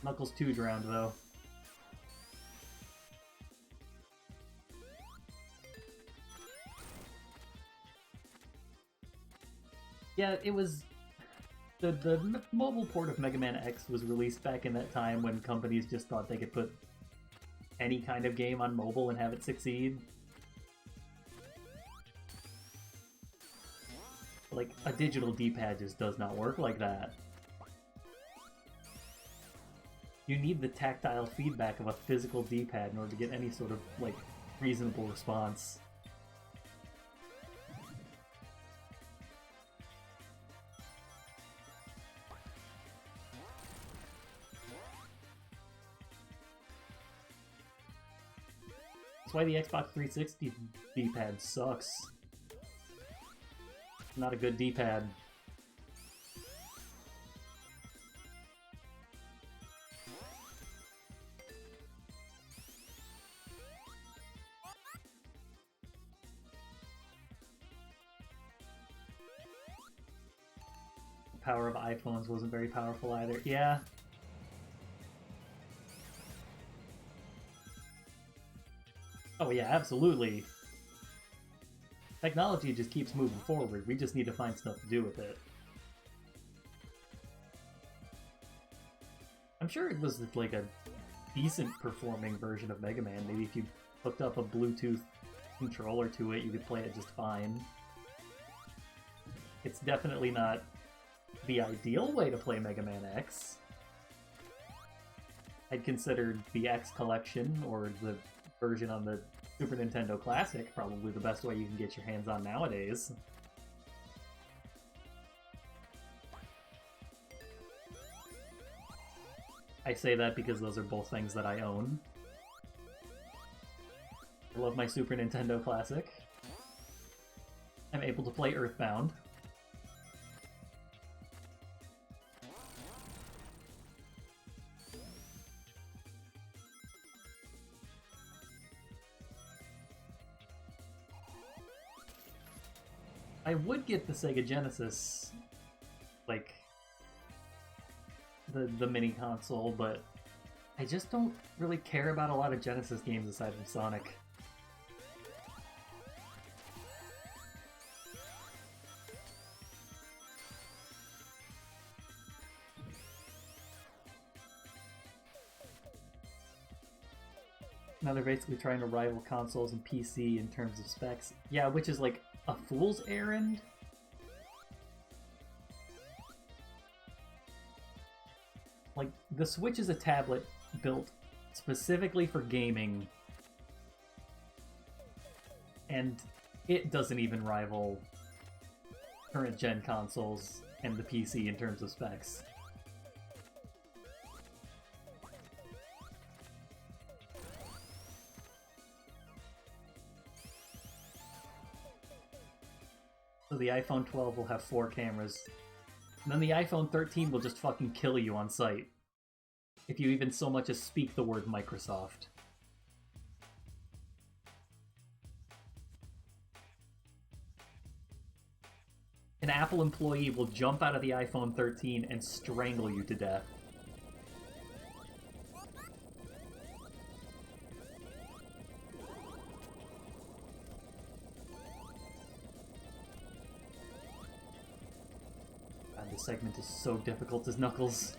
Knuckles 2 drowned, though. Yeah, it was... The mobile port of Mega Man X was released back in that time when companies just thought they could put any kind of game on mobile and have it succeed. Like, a digital D-pad just does not work like that. You need the tactile feedback of a physical D-pad in order to get any sort of, like, reasonable response. That's why the Xbox 360 D-pad sucks. Not a good D-pad. The power of iPhones wasn't very powerful either. Yeah. Oh yeah, absolutely. Technology just keeps moving forward. We just need to find stuff to do with it. I'm sure it was like a decent performing version of Mega Man. Maybe if you hooked up a Bluetooth controller to it, you could play it just fine. It's definitely not the ideal way to play Mega Man X. I'd consider the X Collection, or the version on the Super Nintendo Classic, probably the best way you can get your hands on nowadays. I say that because those are both things that I own. I love my Super Nintendo Classic. I'm able to play Earthbound. I would get the Sega Genesis, like, the mini console, but I just don't really care about a lot of Genesis games aside from Sonic. Now they're basically trying to rival consoles and PC in terms of specs. Yeah, which is like a fool's errand. Like, the Switch is a tablet built specifically for gaming, and it doesn't even rival current gen consoles and the PC in terms of specs. So the iPhone 12 will have 4 cameras. And then the iPhone 13 will just fucking kill you on sight. If you even so much as speak the word Microsoft. An Apple employee will jump out of the iPhone 13 and strangle you to death. God, this segment is so difficult as Knuckles.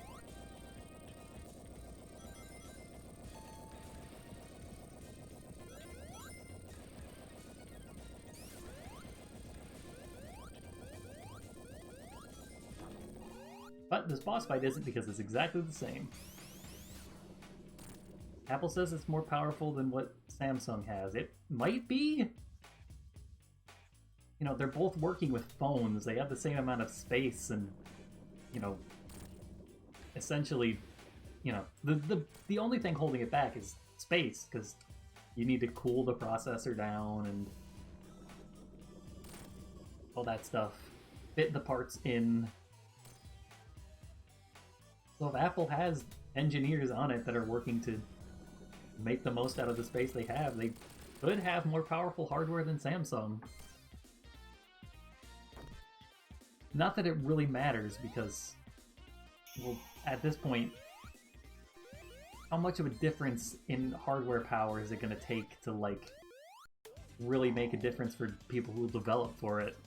But this boss fight isn't, because it's exactly the same. Apple says it's more powerful than what Samsung has. It might be? You know, they're both working with phones. They have the same amount of space and, you know, essentially, you know, the only thing holding it back is space, because you need to cool the processor down and all that stuff. Fit the parts in. So if Apple has engineers on it that are working to make the most out of the space they could have more powerful hardware than Samsung. Not that it really matters, because, well, at this point, how much of a difference in hardware power is it going to take to, like, really make a difference for people who develop for it?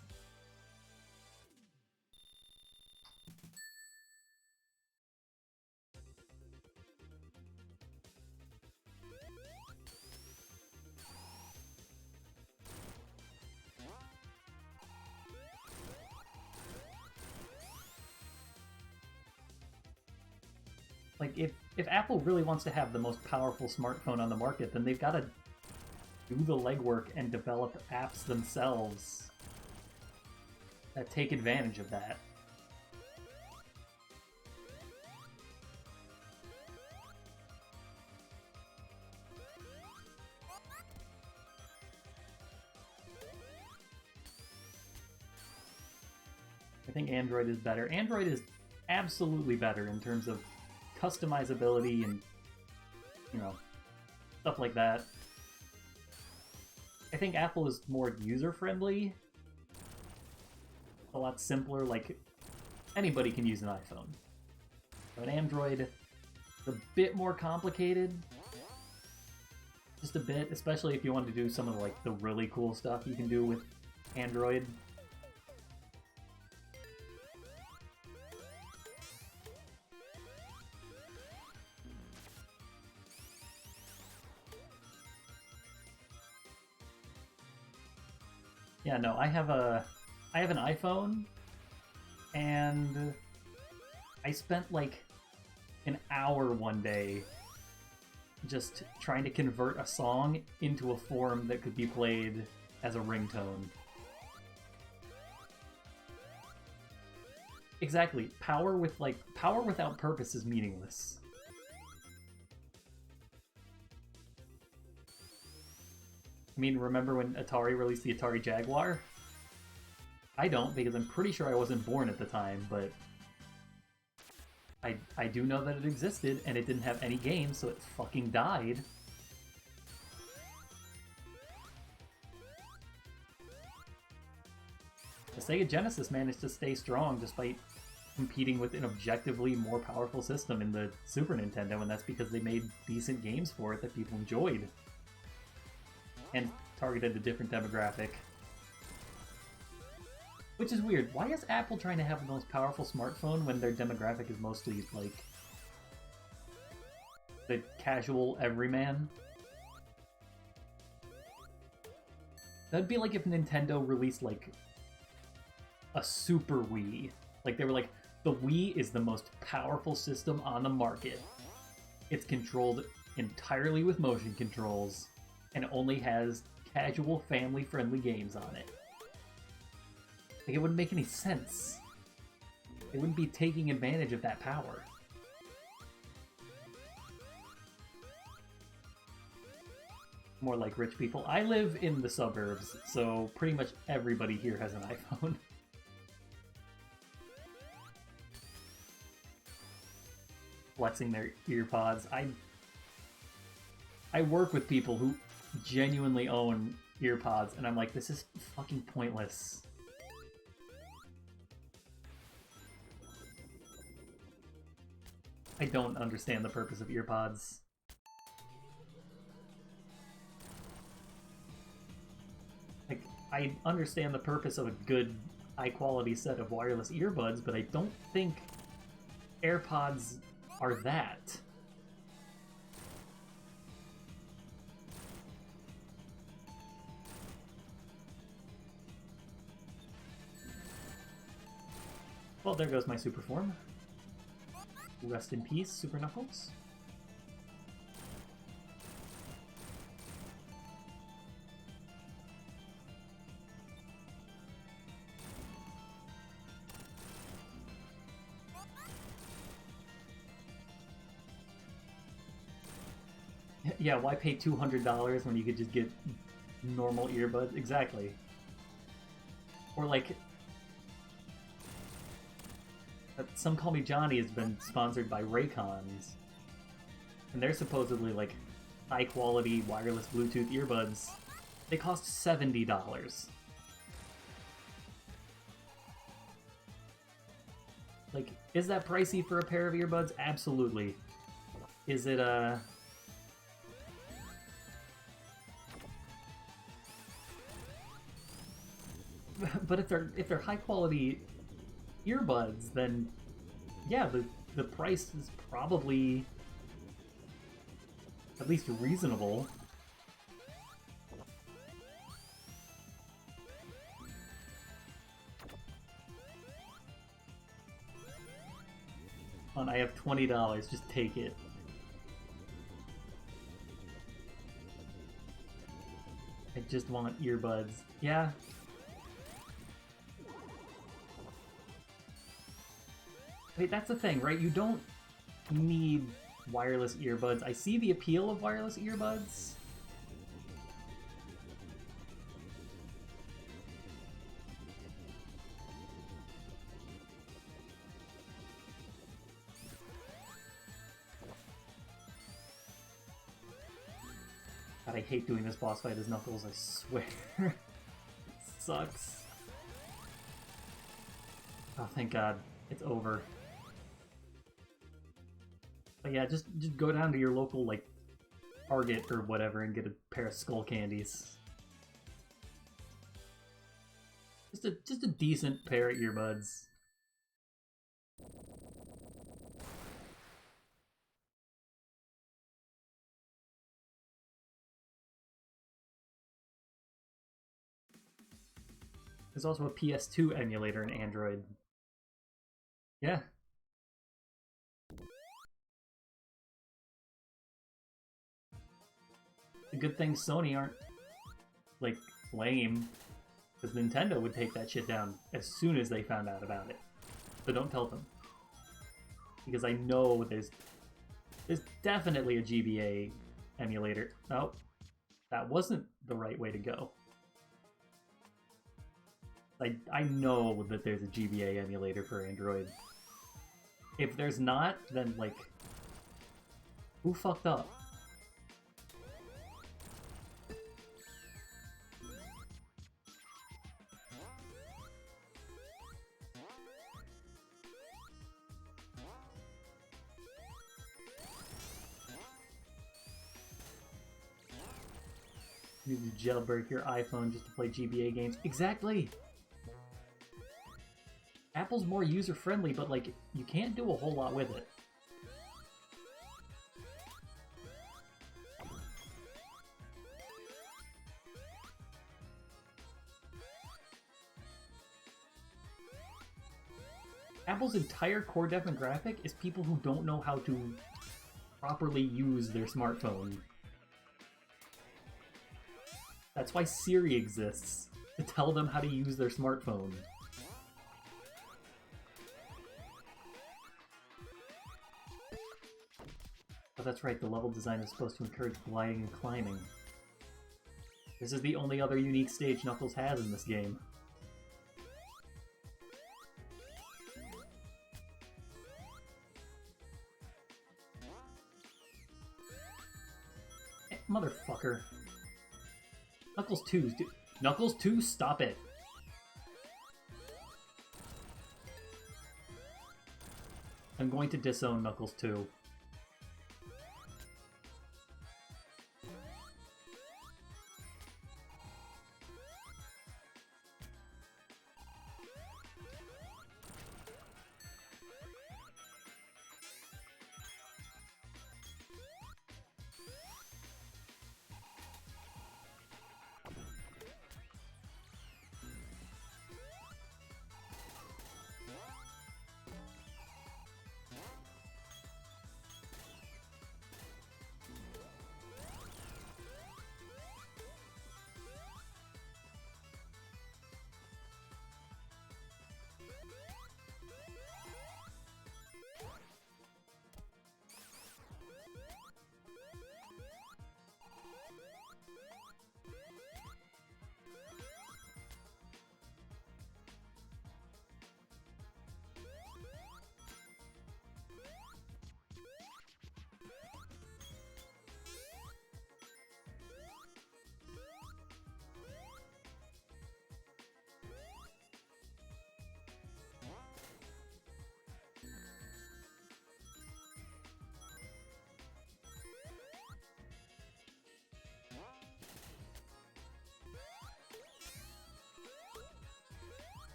Like, if Apple really wants to have the most powerful smartphone on the market, then they've got to do the legwork and develop apps themselves that take advantage of that. I think Android is better. Android is absolutely better in terms of customizability and, you know, stuff like that. I think Apple is more user-friendly. A lot simpler, like, anybody can use an iPhone. But Android is a bit more complicated. Just a bit, especially if you want to do some of, like, the really cool stuff you can do with Android. Yeah, no, I have an iPhone, and I spent like an hour one day just trying to convert a song into a form that could be played as a ringtone. Exactly. Power without purpose is meaningless. I mean, remember when Atari released the Atari Jaguar? I don't, because I'm pretty sure I wasn't born at the time, but I do know that it existed, and it didn't have any games, so it fucking died. The Sega Genesis managed to stay strong despite competing with an objectively more powerful system in the Super Nintendo, and that's because they made decent games for it that people enjoyed. And targeted a different demographic. Which is weird. Why is Apple trying to have the most powerful smartphone when their demographic is mostly, like, the casual everyman? That'd be like if Nintendo released, like, a Super Wii. Like, they were like, the Wii is the most powerful system on the market. It's controlled entirely with motion controls, and only has casual, family-friendly games on it. Like, it wouldn't make any sense. They wouldn't be taking advantage of that power. More like rich people. I live in the suburbs, so pretty much everybody here has an iPhone. Flexing their earpods. I work with people who genuinely own earpods, and I'm like, this is fucking pointless. I don't understand the purpose of earpods. Like, I understand the purpose of a good, high-quality set of wireless earbuds, but I don't think AirPods are that. Well, there goes my super form. Rest in peace, Super Knuckles. Yeah, why pay $200 when you could just get normal earbuds? Exactly. Or like, Some Call Me Johnny has been sponsored by Raycons, and they're supposedly like high-quality wireless Bluetooth earbuds. They cost $70. Like, is that pricey for a pair of earbuds? Absolutely. Is it But if they're high-quality earbuds, then yeah, the price is probably at least reasonable. I have $20, just take it. I just want earbuds. Yeah. Wait, that's the thing, right? You don't need wireless earbuds. I see the appeal of wireless earbuds. God, I hate doing this boss fight as Knuckles, I swear. It sucks. Oh, thank God. It's over. But yeah, just go down to your local, like, Target or whatever and get a pair of skull candies. Just a decent pair of earbuds. There's also a PS2 emulator in Android. Yeah. The good thing Sony aren't, like, lame, because Nintendo would take that shit down as soon as they found out about it. But don't tell them. Because I know there's definitely a GBA emulator. Oh. That wasn't the right way to go. I know that there's a GBA emulator for Android. If there's not, then, like, who fucked up? You need to jailbreak your iPhone just to play GBA games. Exactly! Apple's more user-friendly, but, like, you can't do a whole lot with it. Apple's entire core demographic is people who don't know how to properly use their smartphone. That's why Siri exists, to tell them how to use their smartphone. Oh, that's right, the level design is supposed to encourage gliding and climbing. This is the only other unique stage Knuckles has in this game. Motherfucker. Knuckles 2's Knuckles 2, stop it. I'm going to disown Knuckles 2.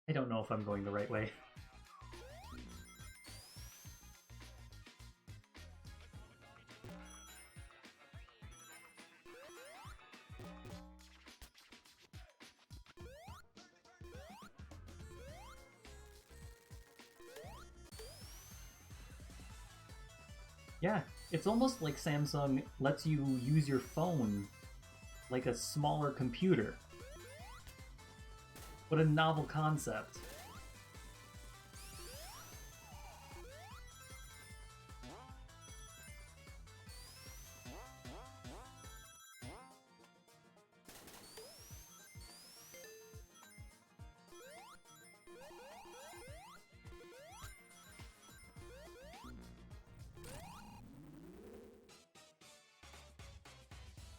I don't know if I'm going the right way. Yeah, it's almost like Samsung lets you use your phone like a smaller computer. What a novel concept.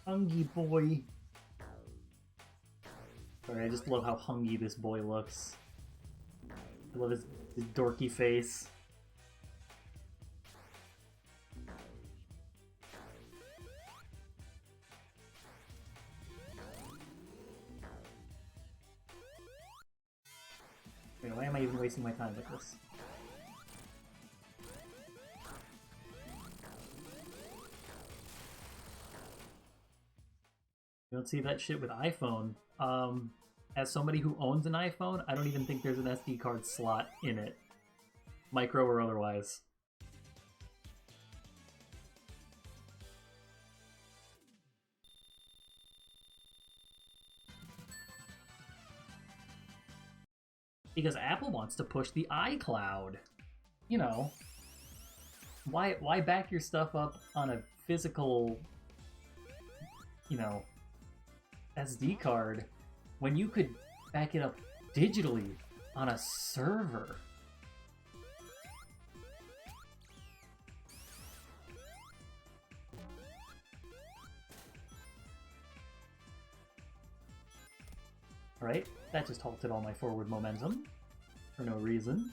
Hungry boy. Sorry, I just love how hungry this boy looks. I love his dorky face. Wait, why am I even wasting my time with this? You don't see that shit with iPhone. As somebody who owns an iPhone, I don't even think there's an SD card slot in it. Micro or otherwise. Because Apple wants to push the iCloud. You know, why back your stuff up on a physical, you know, SD card when you could back it up digitally on a server? Right? That just halted all my forward momentum for no reason.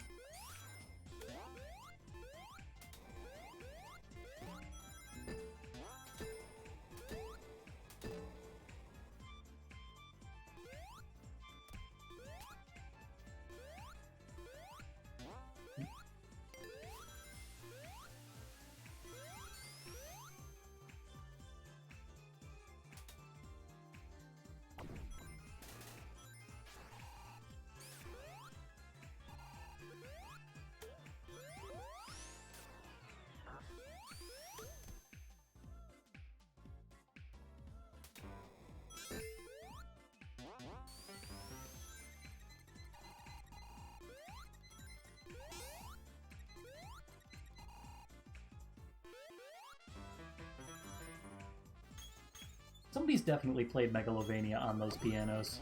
Somebody's definitely played Megalovania on those pianos.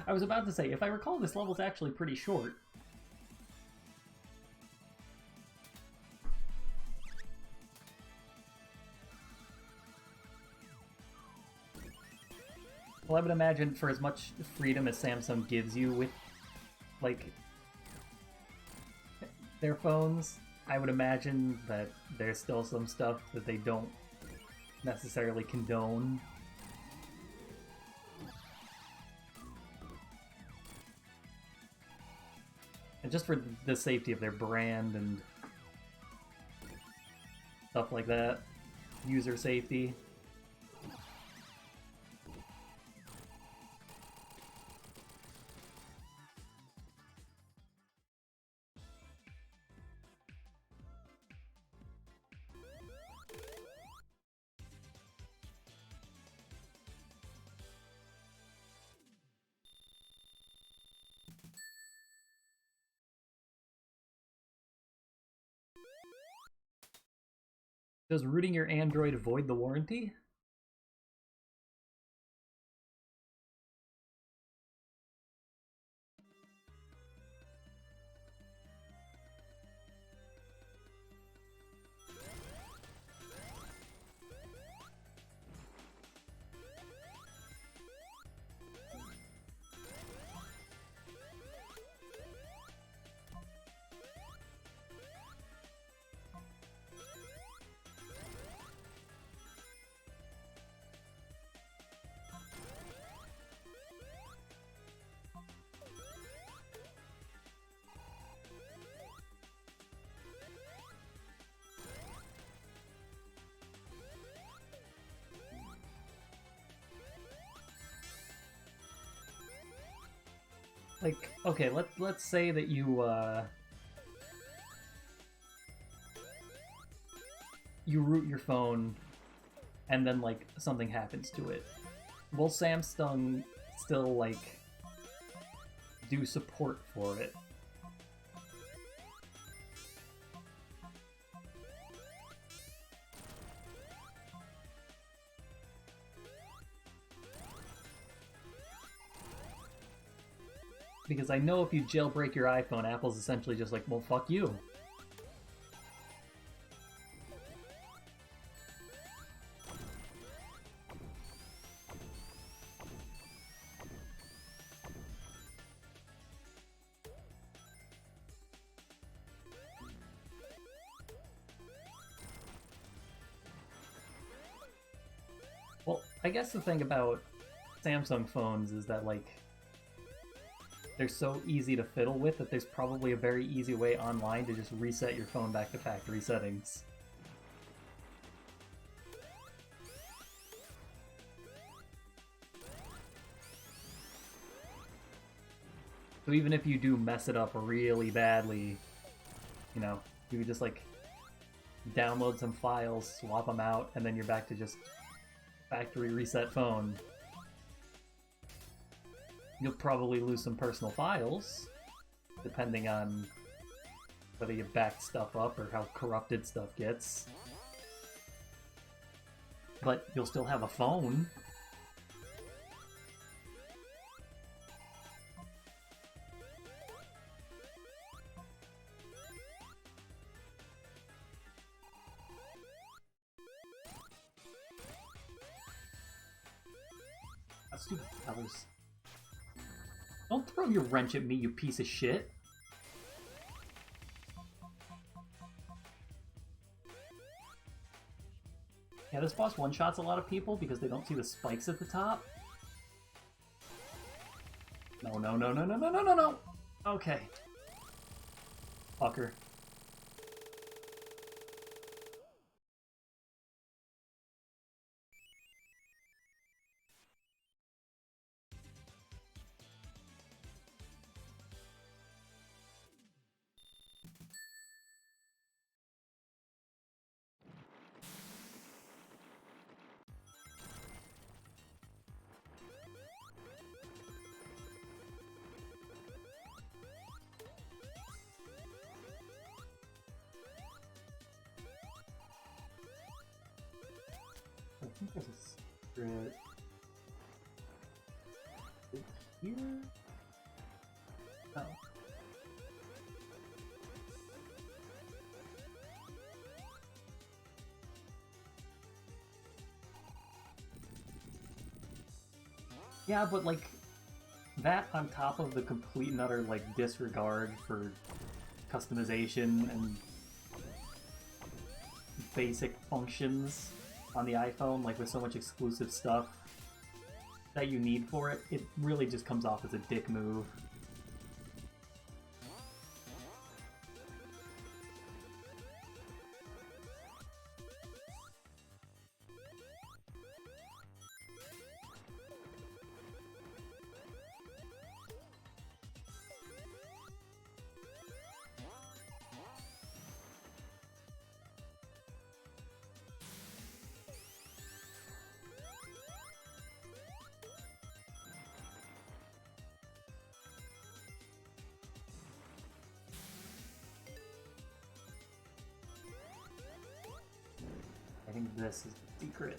I was about to say, if I recall, this level's actually pretty short. Well, I would imagine for as much freedom as Samsung gives you with, like, their phones, I would imagine that there's still some stuff that they don't necessarily condone. And just for the safety of their brand and stuff like that, user safety. Does rooting your Android void the warranty? Like, okay, let's say that you root your phone and then, like, something happens to it. Will Samsung still, like, do support for it? Because I know if you jailbreak your iPhone, Apple's essentially just like, well, fuck you. Well, I guess the thing about Samsung phones is that, like, they're so easy to fiddle with that there's probably a very easy way online to just reset your phone back to factory settings. So even if you do mess it up really badly, you know, you could just like download some files, swap them out, and then you're back to just factory reset phone. You'll probably lose some personal files, depending on whether you backed stuff up or how corrupted stuff gets. But you'll still have a phone. Stupid fellas. Don't throw your wrench at me, you piece of shit. Yeah, this boss one-shots a lot of people because they don't see the spikes at the top. No, no, no, no, no, no, no, no, no! Okay. Fucker. I think there's a secret here. Oh. Yeah, but like that on top of the complete and utter like disregard for customization and basic functions on the iPhone, like with so much exclusive stuff that you need for it, it really just comes off as a dick move. I think this is the secret.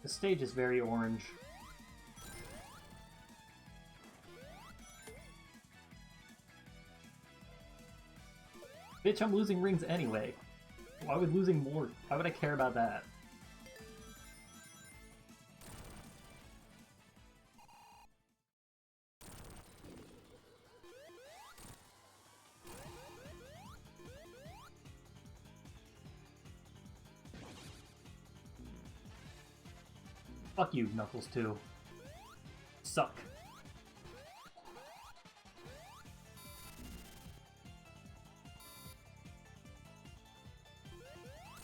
The stage is very orange. Bitch, I'm losing rings anyway. Why would losing more? Why would I care about that? Fuck you, Knuckles, too. Suck.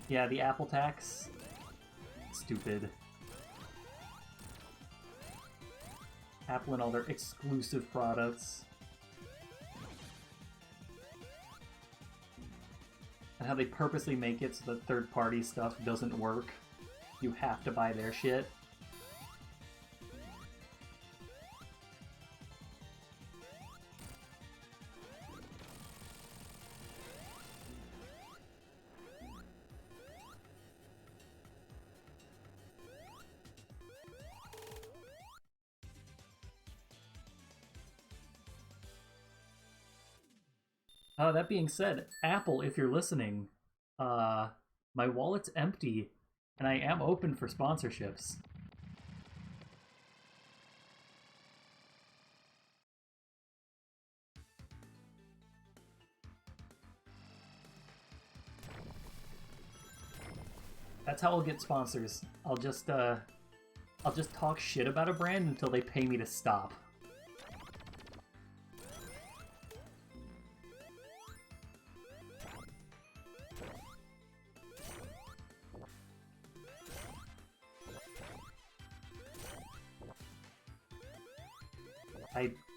Yeah, the Apple tax. Stupid. Apple and all their exclusive products. And how they purposely make it so that third-party stuff doesn't work. You have to buy their shit. That being said, Apple, if you're listening, my wallet's empty, and I am open for sponsorships. That's how I'll get sponsors. I'll just talk shit about a brand until they pay me to stop.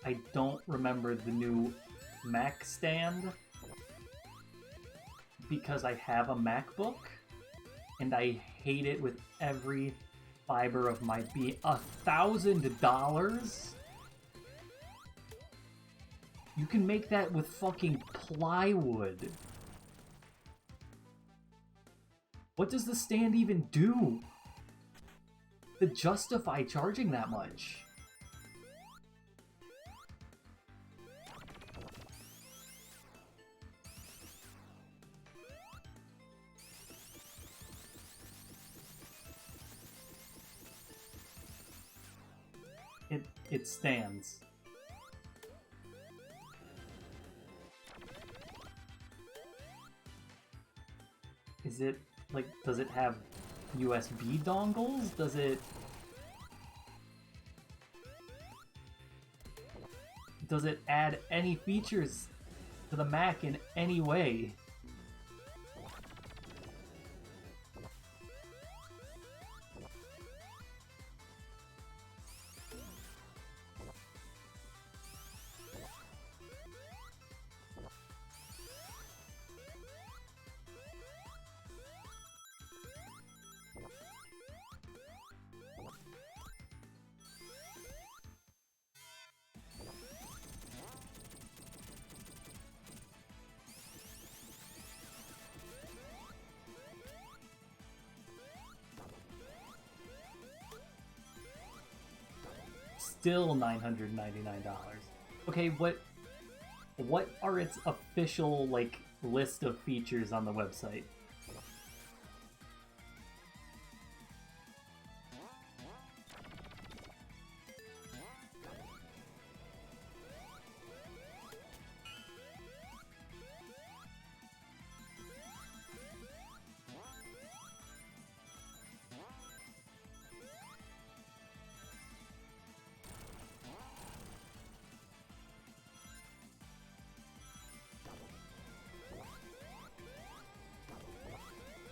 I don't remember the new Mac stand because I have a MacBook and I hate it with every fiber of my being. $1,000? You can make that with fucking plywood. What does the stand even do to justify charging that much? It stands. Is it, like, does it have USB dongles? Does it add any features to the Mac in any way? Still $999. Okay, what are its official, like, list of features on the website?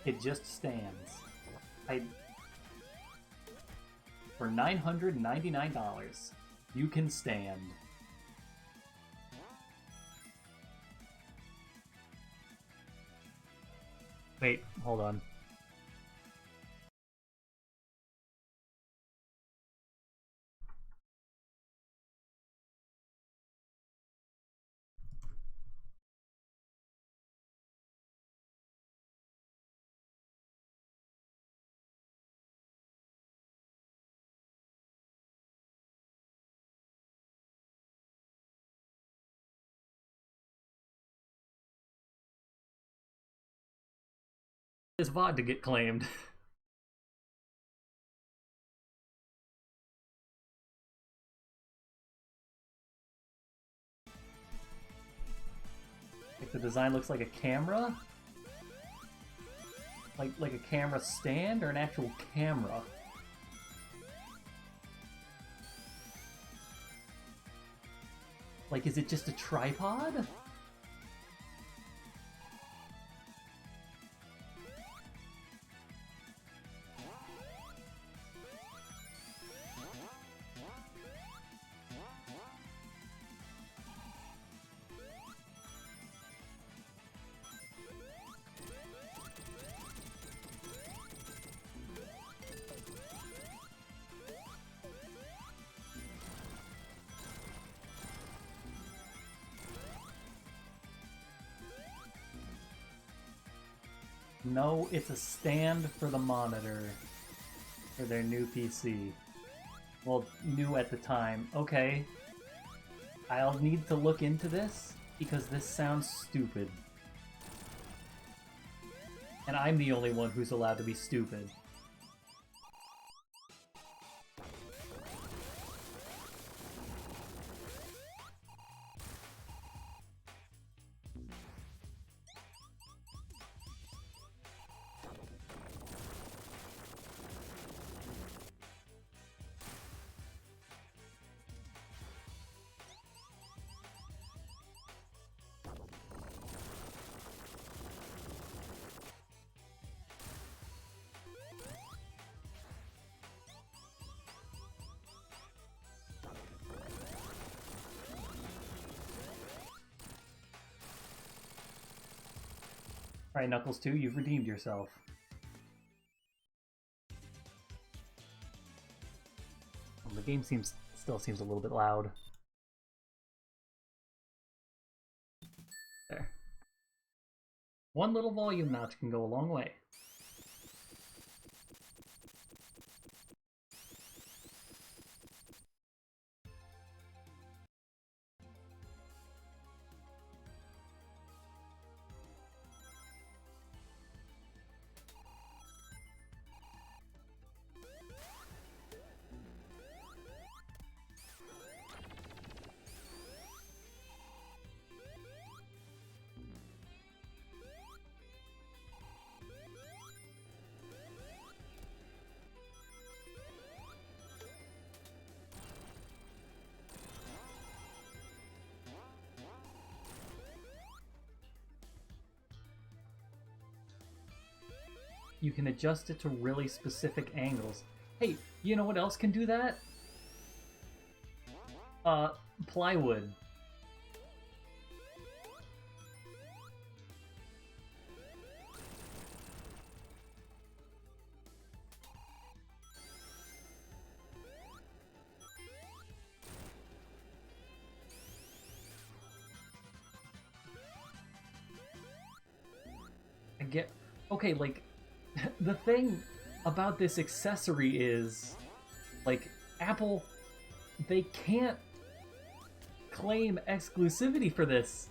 It just stands. For $999, you can stand. Wait, hold on. This VOD to get claimed. Like, the design looks like a camera? Like a camera stand or an actual camera? Like, is it just a tripod? No, it's a stand for the monitor for their new PC. Well, new at the time. Okay. I'll need to look into this. Because this sounds stupid. And I'm the only one who's allowed to be stupid. Alright, Knuckles 2, you've redeemed yourself. Well, the game still seems a little bit loud. There. One little volume notch can go a long way. You can adjust it to really specific angles. Hey, you know what else can do that? Plywood. I get... Okay, like... The thing about this accessory is, like, Apple, they can't claim exclusivity for this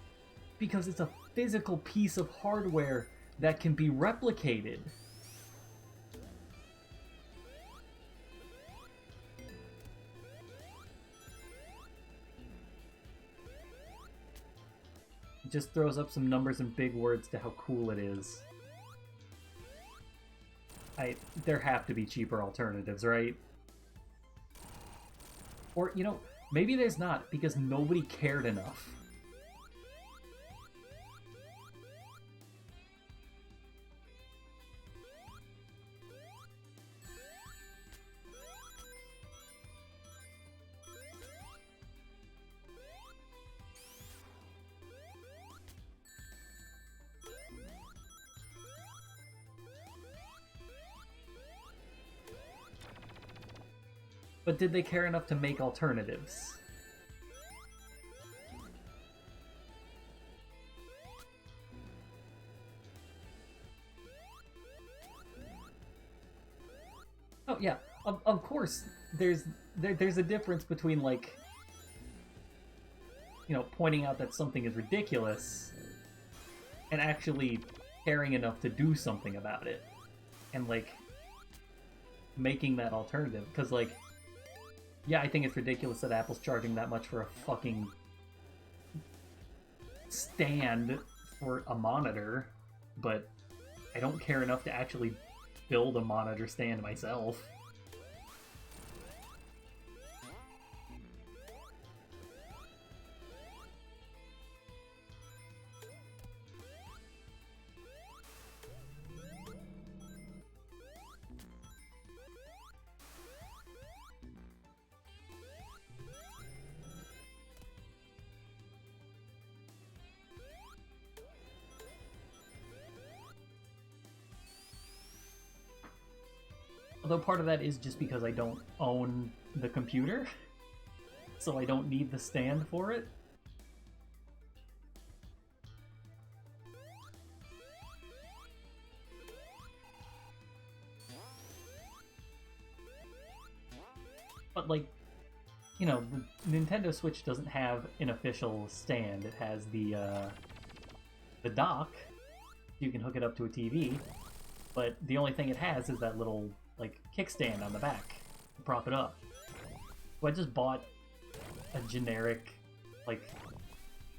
because it's a physical piece of hardware that can be replicated. It just throws up some numbers and big words to how cool it is. There have to be cheaper alternatives, right? Or, you know, maybe there's not, because nobody cared enough. But did they care enough to make alternatives? Oh yeah, of course. There's a difference between, like, you know, pointing out that something is ridiculous and actually caring enough to do something about it, and, like, making that alternative. Because, like, yeah, I think it's ridiculous that Apple's charging that much for a fucking stand for a monitor, but I don't care enough to actually build a monitor stand myself. Although part of that is just because I don't own the computer, so I don't need the stand for it. But, like, you know, the Nintendo Switch doesn't have an official stand. It has the dock. You can hook it up to a TV, but the only thing it has is that little, like, kickstand on the back to prop it up. So I just bought a generic, like,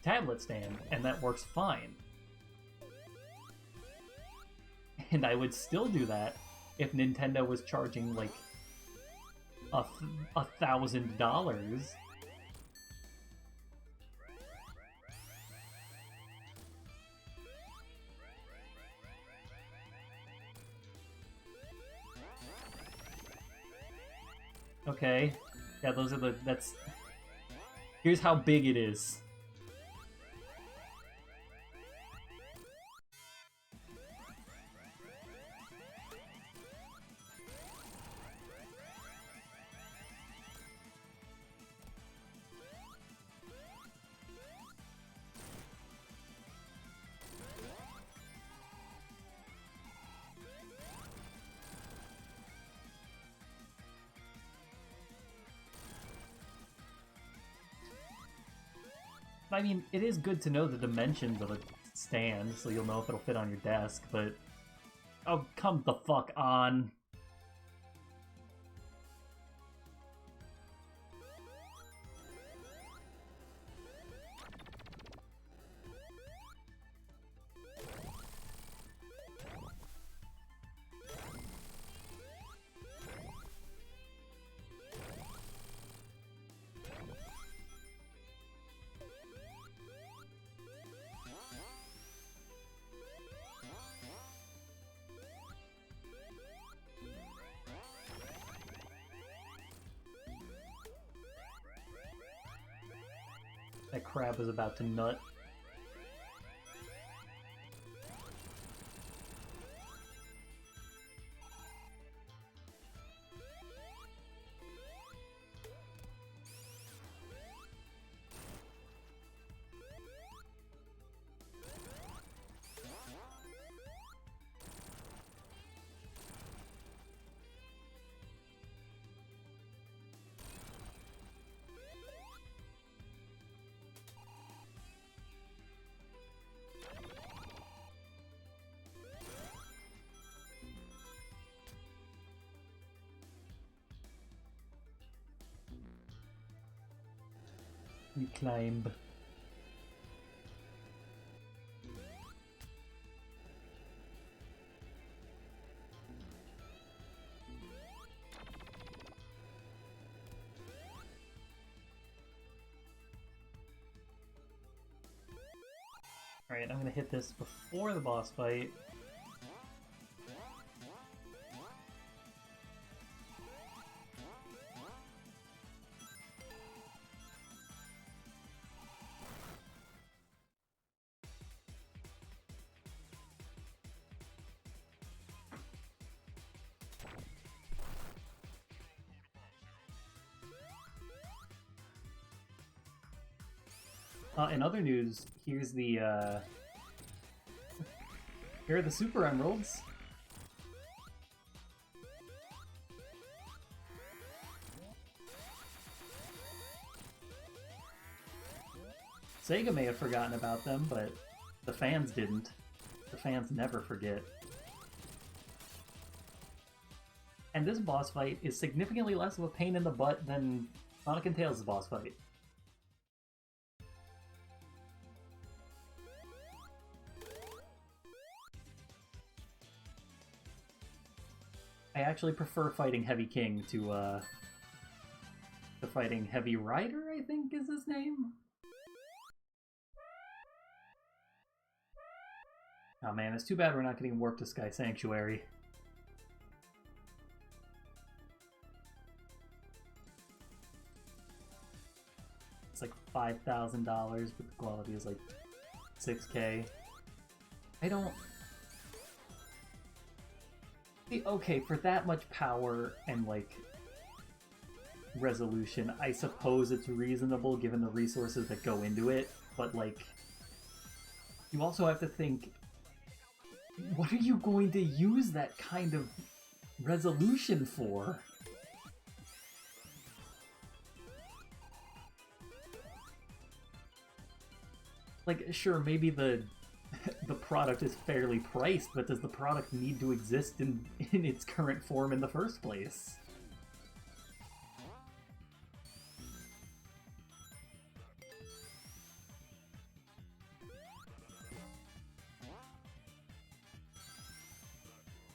tablet stand, and that works fine. And I would still do that if Nintendo was charging, like, $1,000. Okay. Yeah, those are that's... Here's how big it is. I mean, it is good to know the dimensions of a stand, so you'll know if it'll fit on your desk, but... Oh, come the fuck on. That crab was about to nut. We climb. Alright, I'm gonna hit this before the boss fight. In other news, here's the, here are the Super Emeralds. Sega may have forgotten about them, but the fans didn't. The fans never forget. And this boss fight is significantly less of a pain in the butt than Sonic and Tails' boss fight. I actually prefer fighting Heavy King to fighting Heavy Rider, I think is his name? Oh man, it's too bad we're not getting Warp to Sky Sanctuary. It's like $5,000, but the quality is like 6K. I don't... Okay, for that much power and, like, resolution, I suppose it's reasonable given the resources that go into it, but, like, you also have to think, what are you going to use that kind of resolution for? Like, sure, maybe the the product is fairly priced, but does the product need to exist in its current form in the first place?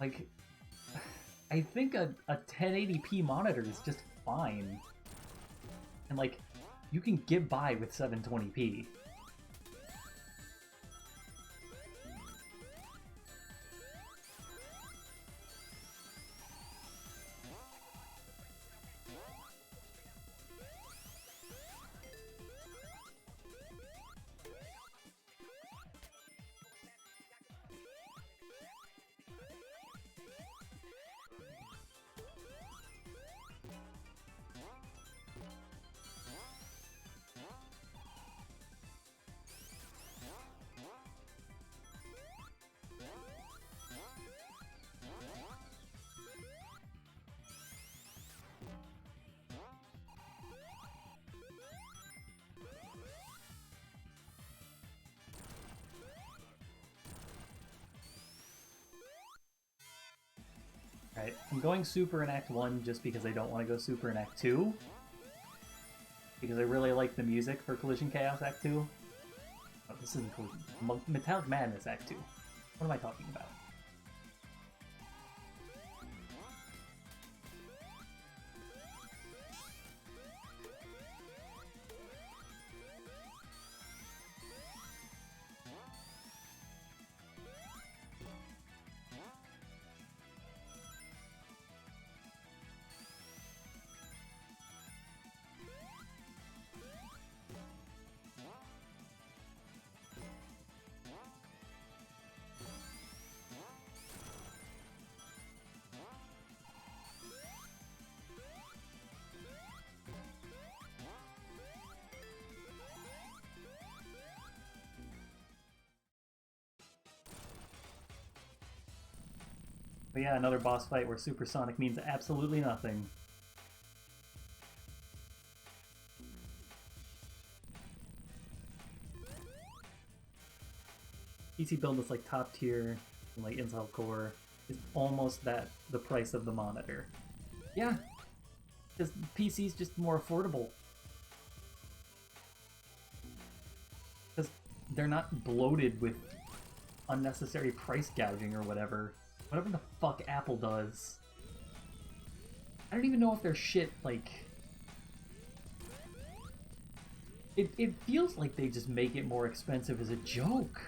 Like, I think a 1080p monitor is just fine. And, like, you can get by with 720p. Right, I'm going super in Act 1 just because I don't want to go super in Act 2. Because I really like the music for Collision Chaos Act 2. Oh, this isn't Collision. Metallic Madness Act 2. What am I talking about? But yeah, another boss fight where supersonic means absolutely nothing. PC build that's like top tier, and like Intel Core, is almost the price of the monitor. Yeah, because PC's just more affordable. Because they're not bloated with unnecessary price gouging or whatever. Whatever the fuck Apple does. I don't even know if their shit, like... It feels like they just make it more expensive as a joke.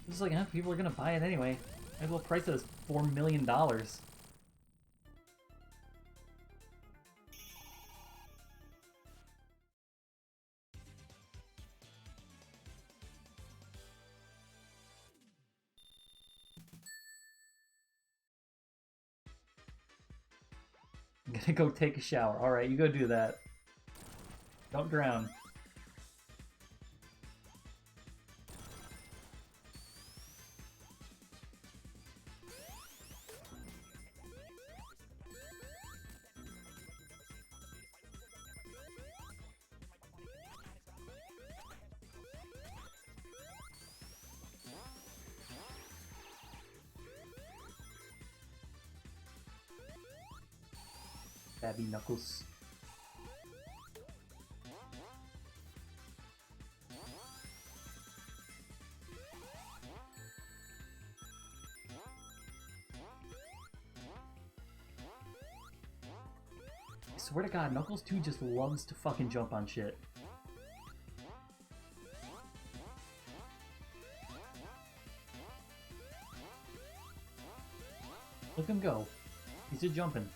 It's like, huh, people are gonna buy it anyway. Might as well price it as $4 million. I'm gonna go take a shower. Alright, you go do that. Don't drown. Babby Knuckles. I swear to God, Knuckles 2 just loves to fucking jump on shit. Look him go. He's just jumping.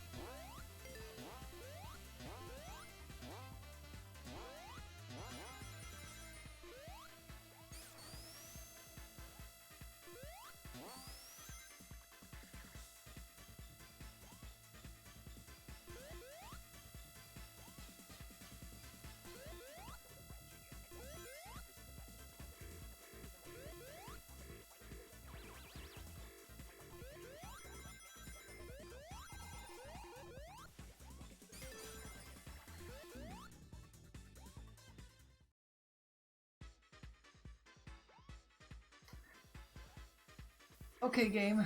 Okay, game.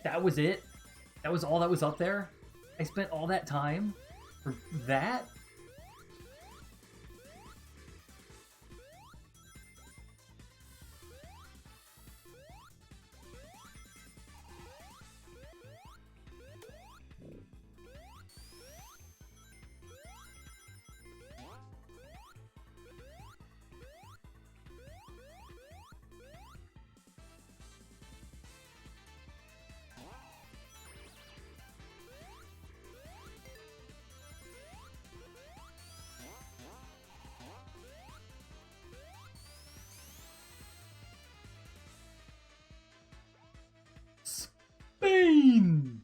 That was it? That was all that was up there? I spent all that time for that? Spain!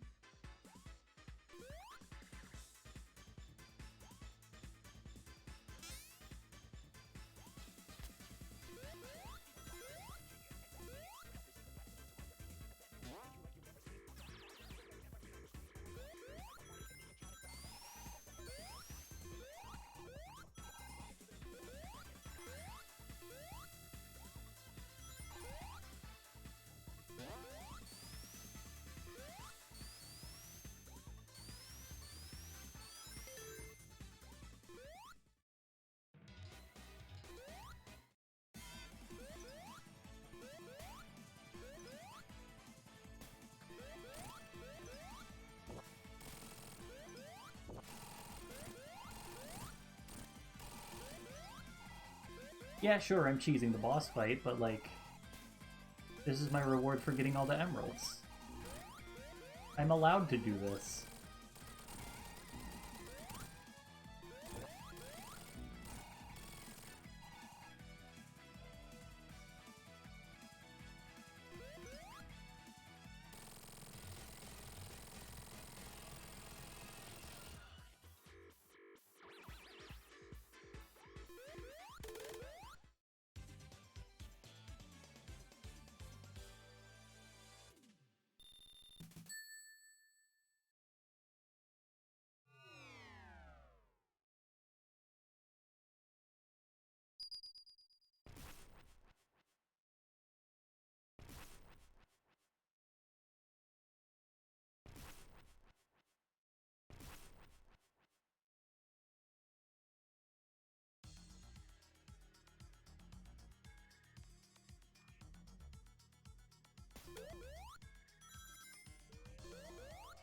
Yeah, sure, I'm cheesing the boss fight, but like, this is my reward for getting all the emeralds. I'm allowed to do this.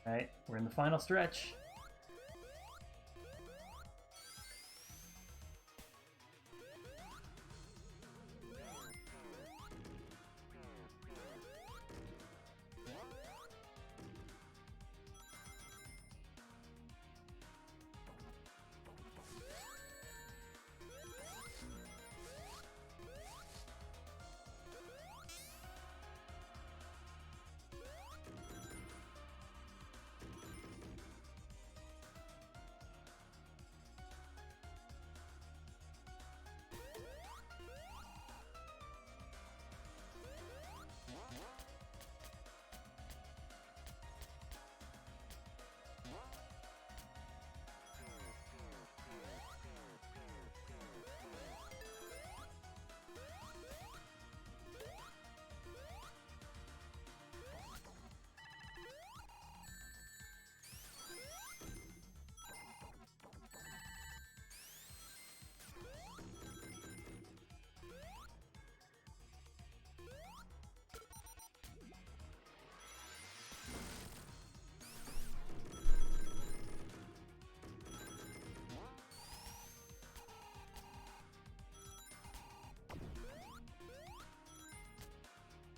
Alright, we're in the final stretch.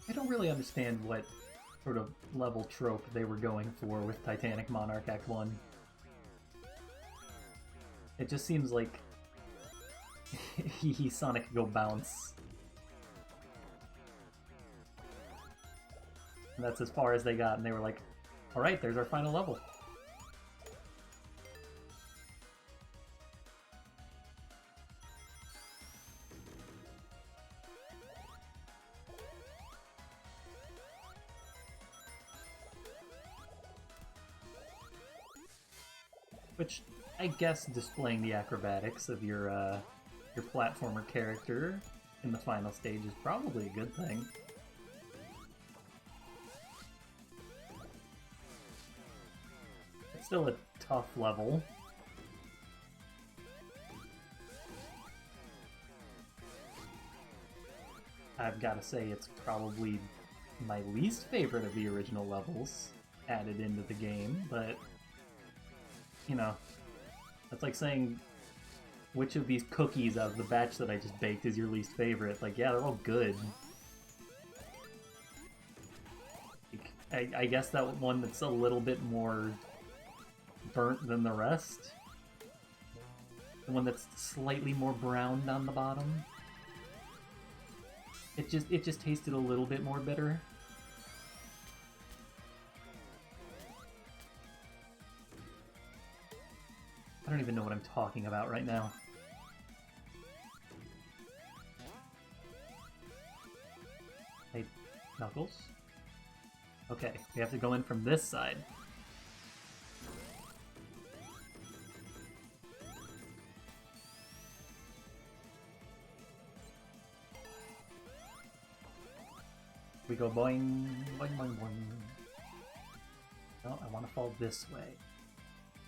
I don't really understand what sort of level trope they were going for with Titanic Monarch Act 1. It just seems like Sonic could go bounce. And that's as far as they got, and they were like, alright, there's our final level. Which, I guess displaying the acrobatics of your platformer character in the final stage is probably a good thing. It's still a tough level. I've got to say it's probably my least favorite of the original levels added into the game, but, you know, that's like saying which of these cookies out of the batch that I just baked is your least favorite. Like, yeah, they're all good. I guess that one that's a little bit more burnt than the rest. The one that's slightly more browned on the bottom. It just tasted a little bit more bitter. I don't even know what I'm talking about right now. Hey, Knuckles? Okay, we have to go in from this side. We go boing, boing, boing, boing. No, I want to fall this way.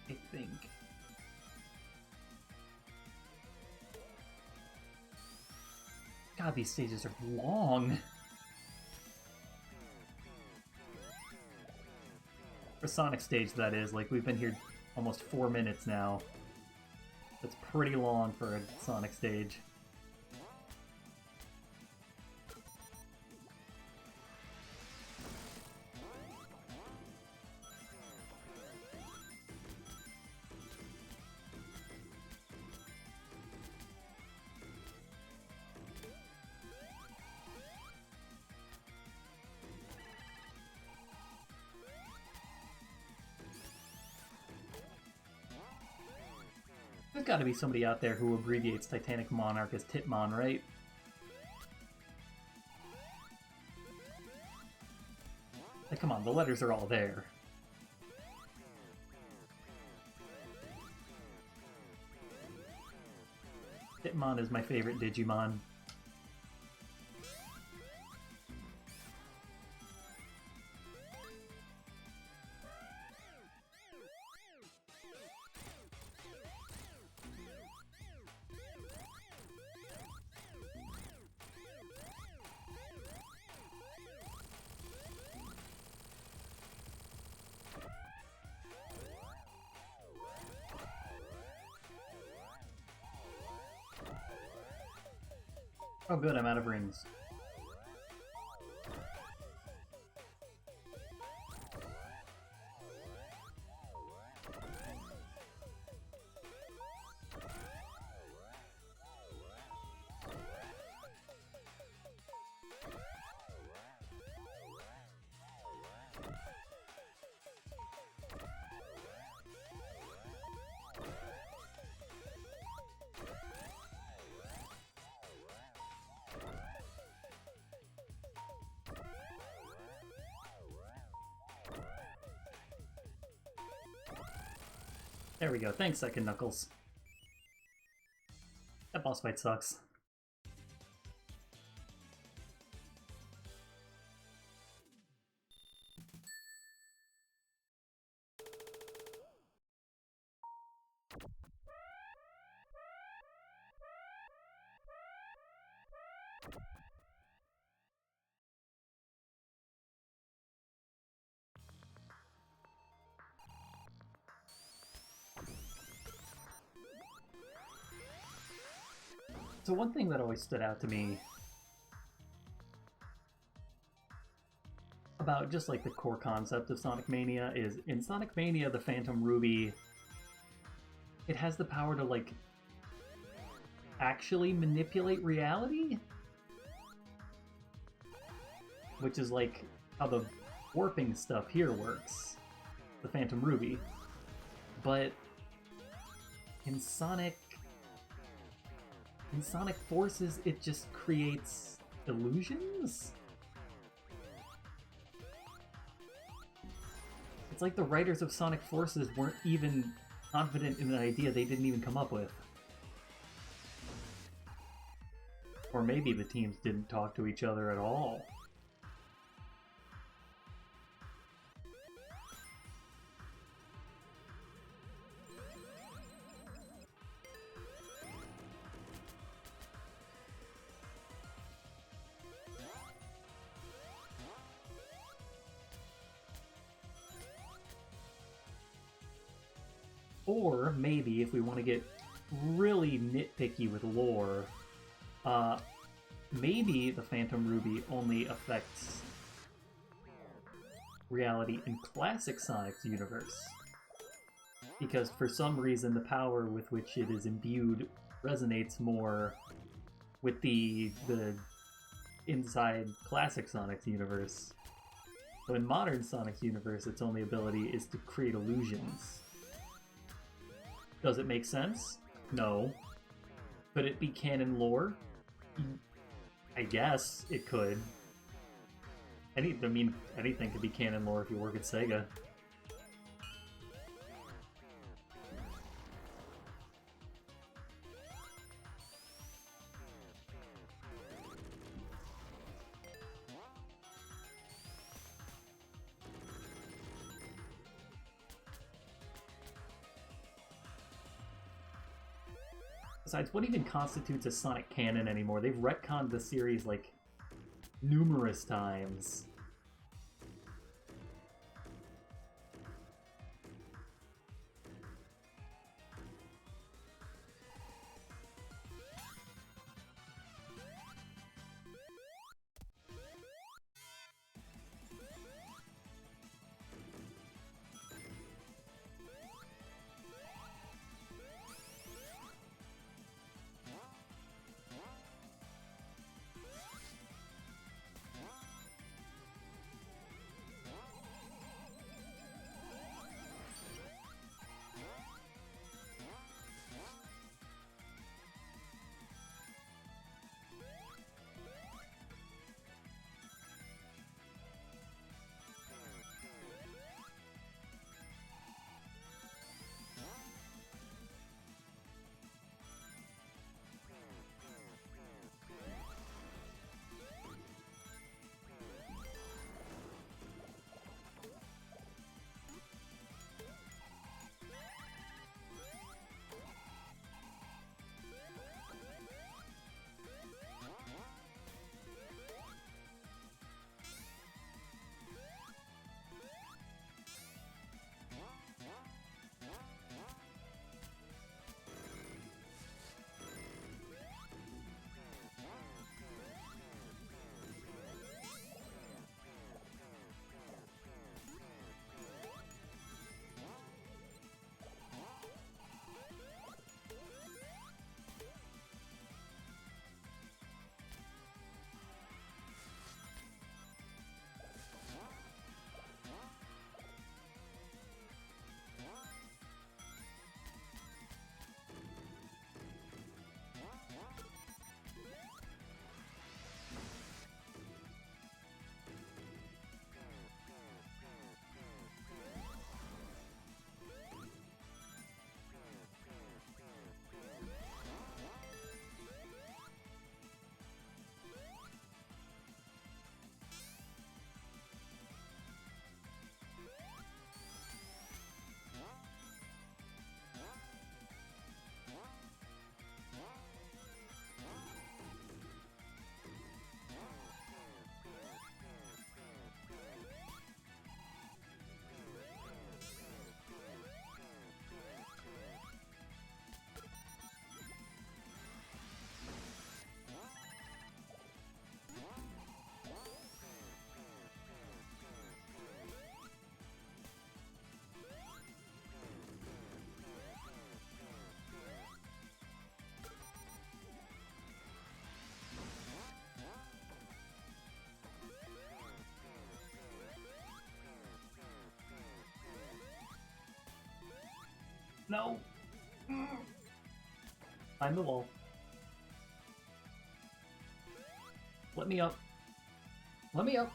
I think. God, these stages are long! For Sonic stage, that is. Like, we've been here almost 4 minutes now. That's pretty long for a Sonic stage. There's gotta be somebody out there who abbreviates Titanic Monarch as Titmon, right? Like, come on, the letters are all there. Titmon is my favorite Digimon. Oh good, I'm out of rings. There we go. Thanks, Second Knuckles. That boss fight sucks. So one thing that always stood out to me about just like the core concept of Sonic Mania is in Sonic Mania, the Phantom Ruby, it has the power to like actually manipulate reality? Which is like how the warping stuff here works, the Phantom Ruby. But in Sonic Forces, it just creates illusions? It's like the writers of Sonic Forces weren't even confident in an idea they didn't even come up with. Or maybe the teams didn't talk to each other at all. Or maybe if we want to get really nitpicky with lore, maybe the Phantom Ruby only affects reality in classic Sonic's universe. Because for some reason the power with which it is imbued resonates more with the inside classic Sonic's universe. So in modern Sonic's universe, its only ability is to create illusions. Does it make sense? No. Could it be canon lore? I guess it could. Anything could be canon lore if you work at Sega. Besides, what even constitutes a Sonic canon anymore? They've retconned the series, like, numerous times. No! Find the wall. Let me up. Let me up!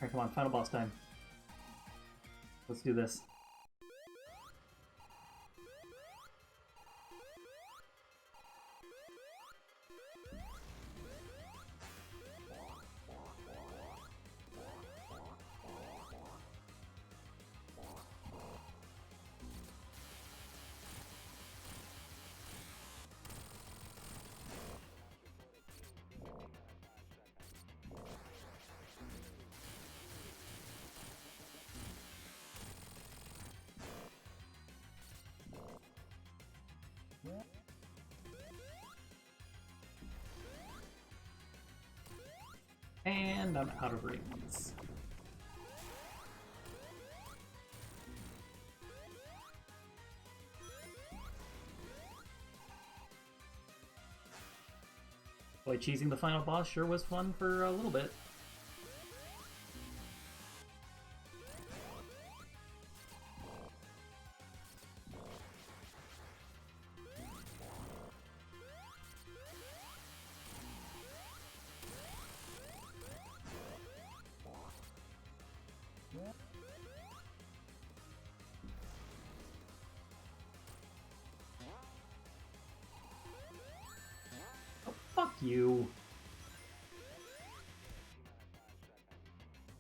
Alright, come on, final boss time. Let's do this. And I'm out of rings. Boy, cheesing the final boss sure was fun for a little bit. Oh, fuck you.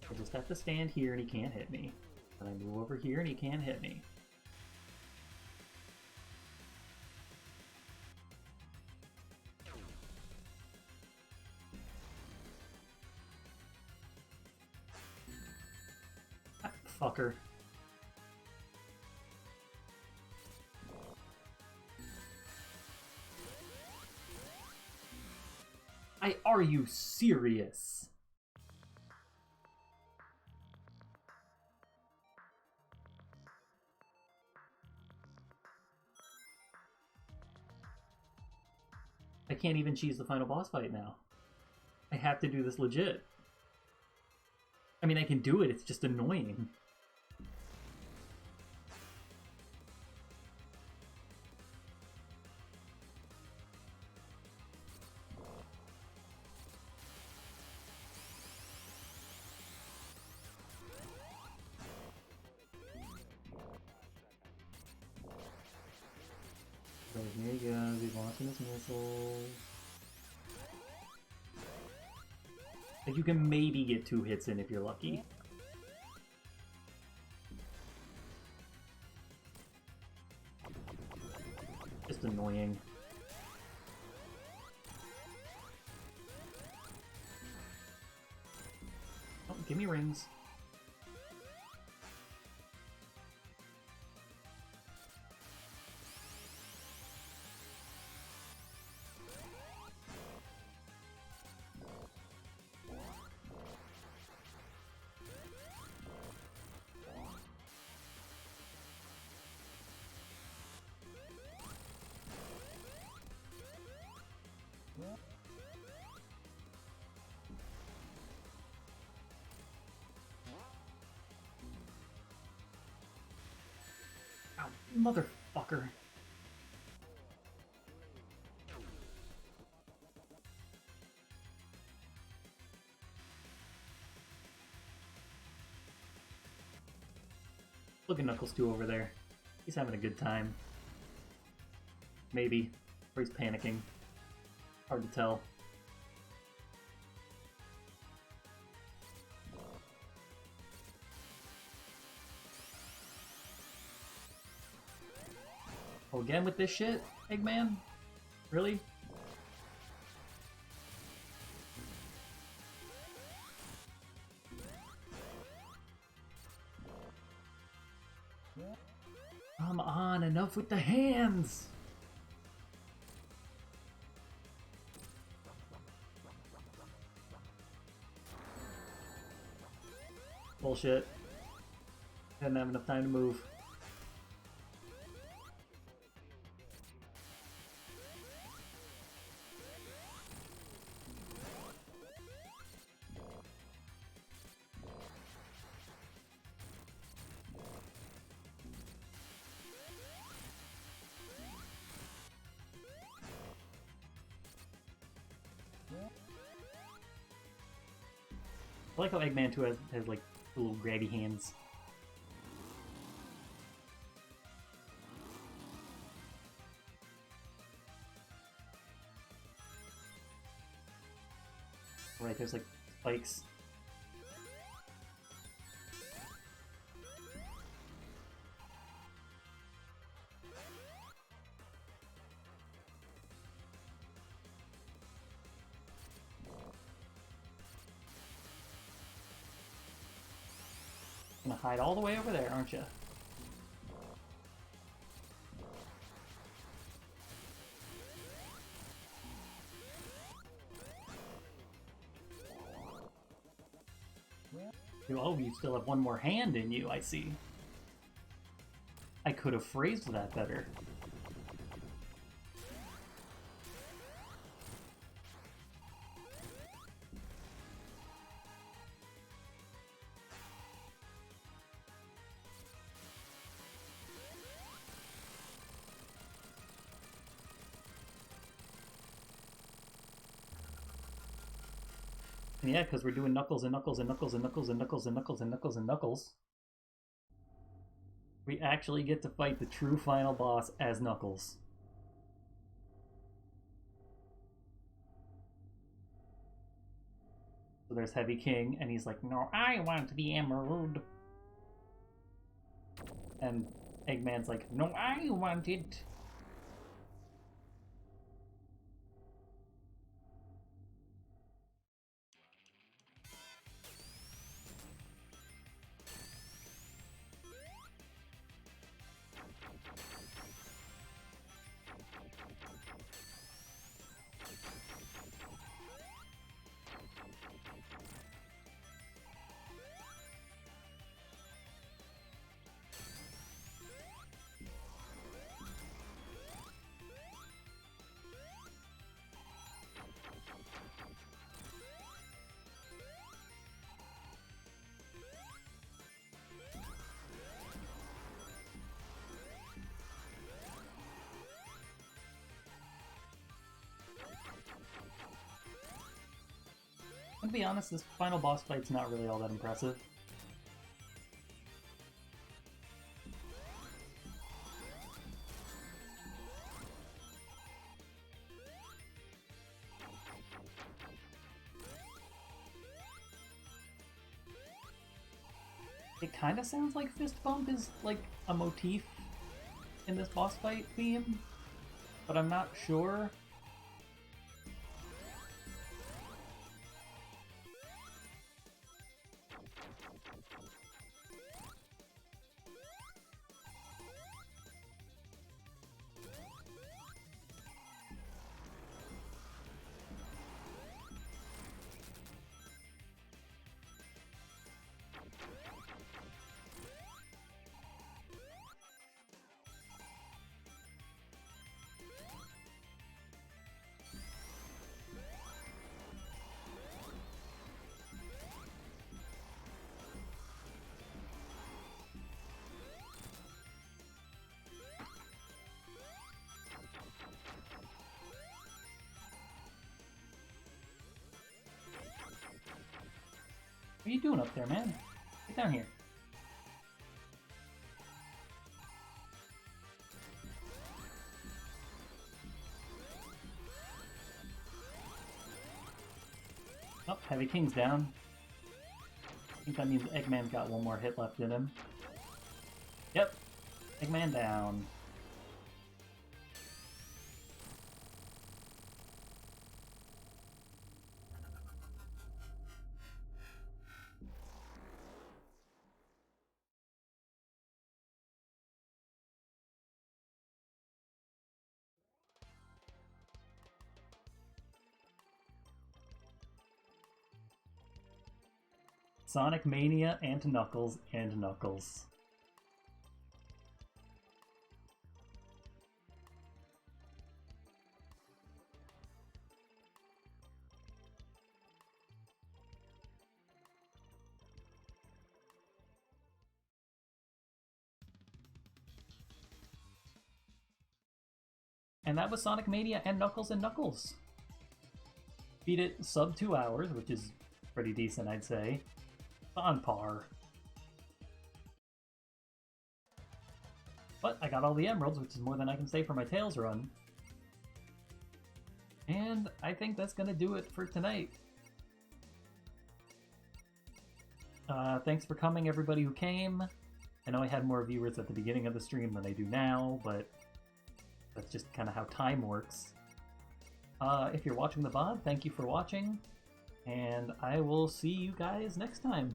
I just have to stand here and he can't hit me. And I move over here and he can't hit me. Ah, fucker. Are you serious? I can't even cheese the final boss fight now. I have to do this legit. I mean, I can do it, it's just annoying. Here he goes, he's launching his missiles. Like, you can maybe get 2 hits in if you're lucky. Just annoying. Oh, give me rings. Ow, motherfucker. Look at Knuckles 2 over there. He's having a good time. Maybe. Or he's panicking. Hard to tell. Oh, again with this shit, Eggman? Really? Come on, enough with the hands! Bullshit. Didn't have enough time to move. I like how Eggman 2 has like little grabby hands. Right, there's like spikes. Gonna hide all the way over there, aren't you? Oh, you still have one more hand in you, I see. I could have phrased that better. Yeah, because we're doing Knuckles and Knuckles and Knuckles and Knuckles and Knuckles and Knuckles and Knuckles and Knuckles. We actually get to fight the true final boss as Knuckles. So there's Heavy King, and he's like, no, I want the emerald. And Eggman's like, no, I want it. To be honest, this final boss fight's not really all that impressive. It kind of sounds like Fist Bump is like a motif in this boss fight theme, but I'm not sure. What are you doing up there, man? Get down here. Oh, Heavy King's down. I think that means Eggman's got one more hit left in him. Yep, Eggman down. Sonic Mania and Knuckles and Knuckles. And that was Sonic Mania and Knuckles. Beat it sub 2 hours, which is pretty decent, I'd say. On par. But I got all the emeralds, which is more than I can say for my Tails run. And I think that's going to do it for tonight. Thanks for coming, everybody who came. I know I had more viewers at the beginning of the stream than I do now, but that's just kind of how time works. If you're watching the VOD, thank you for watching, and I will see you guys next time.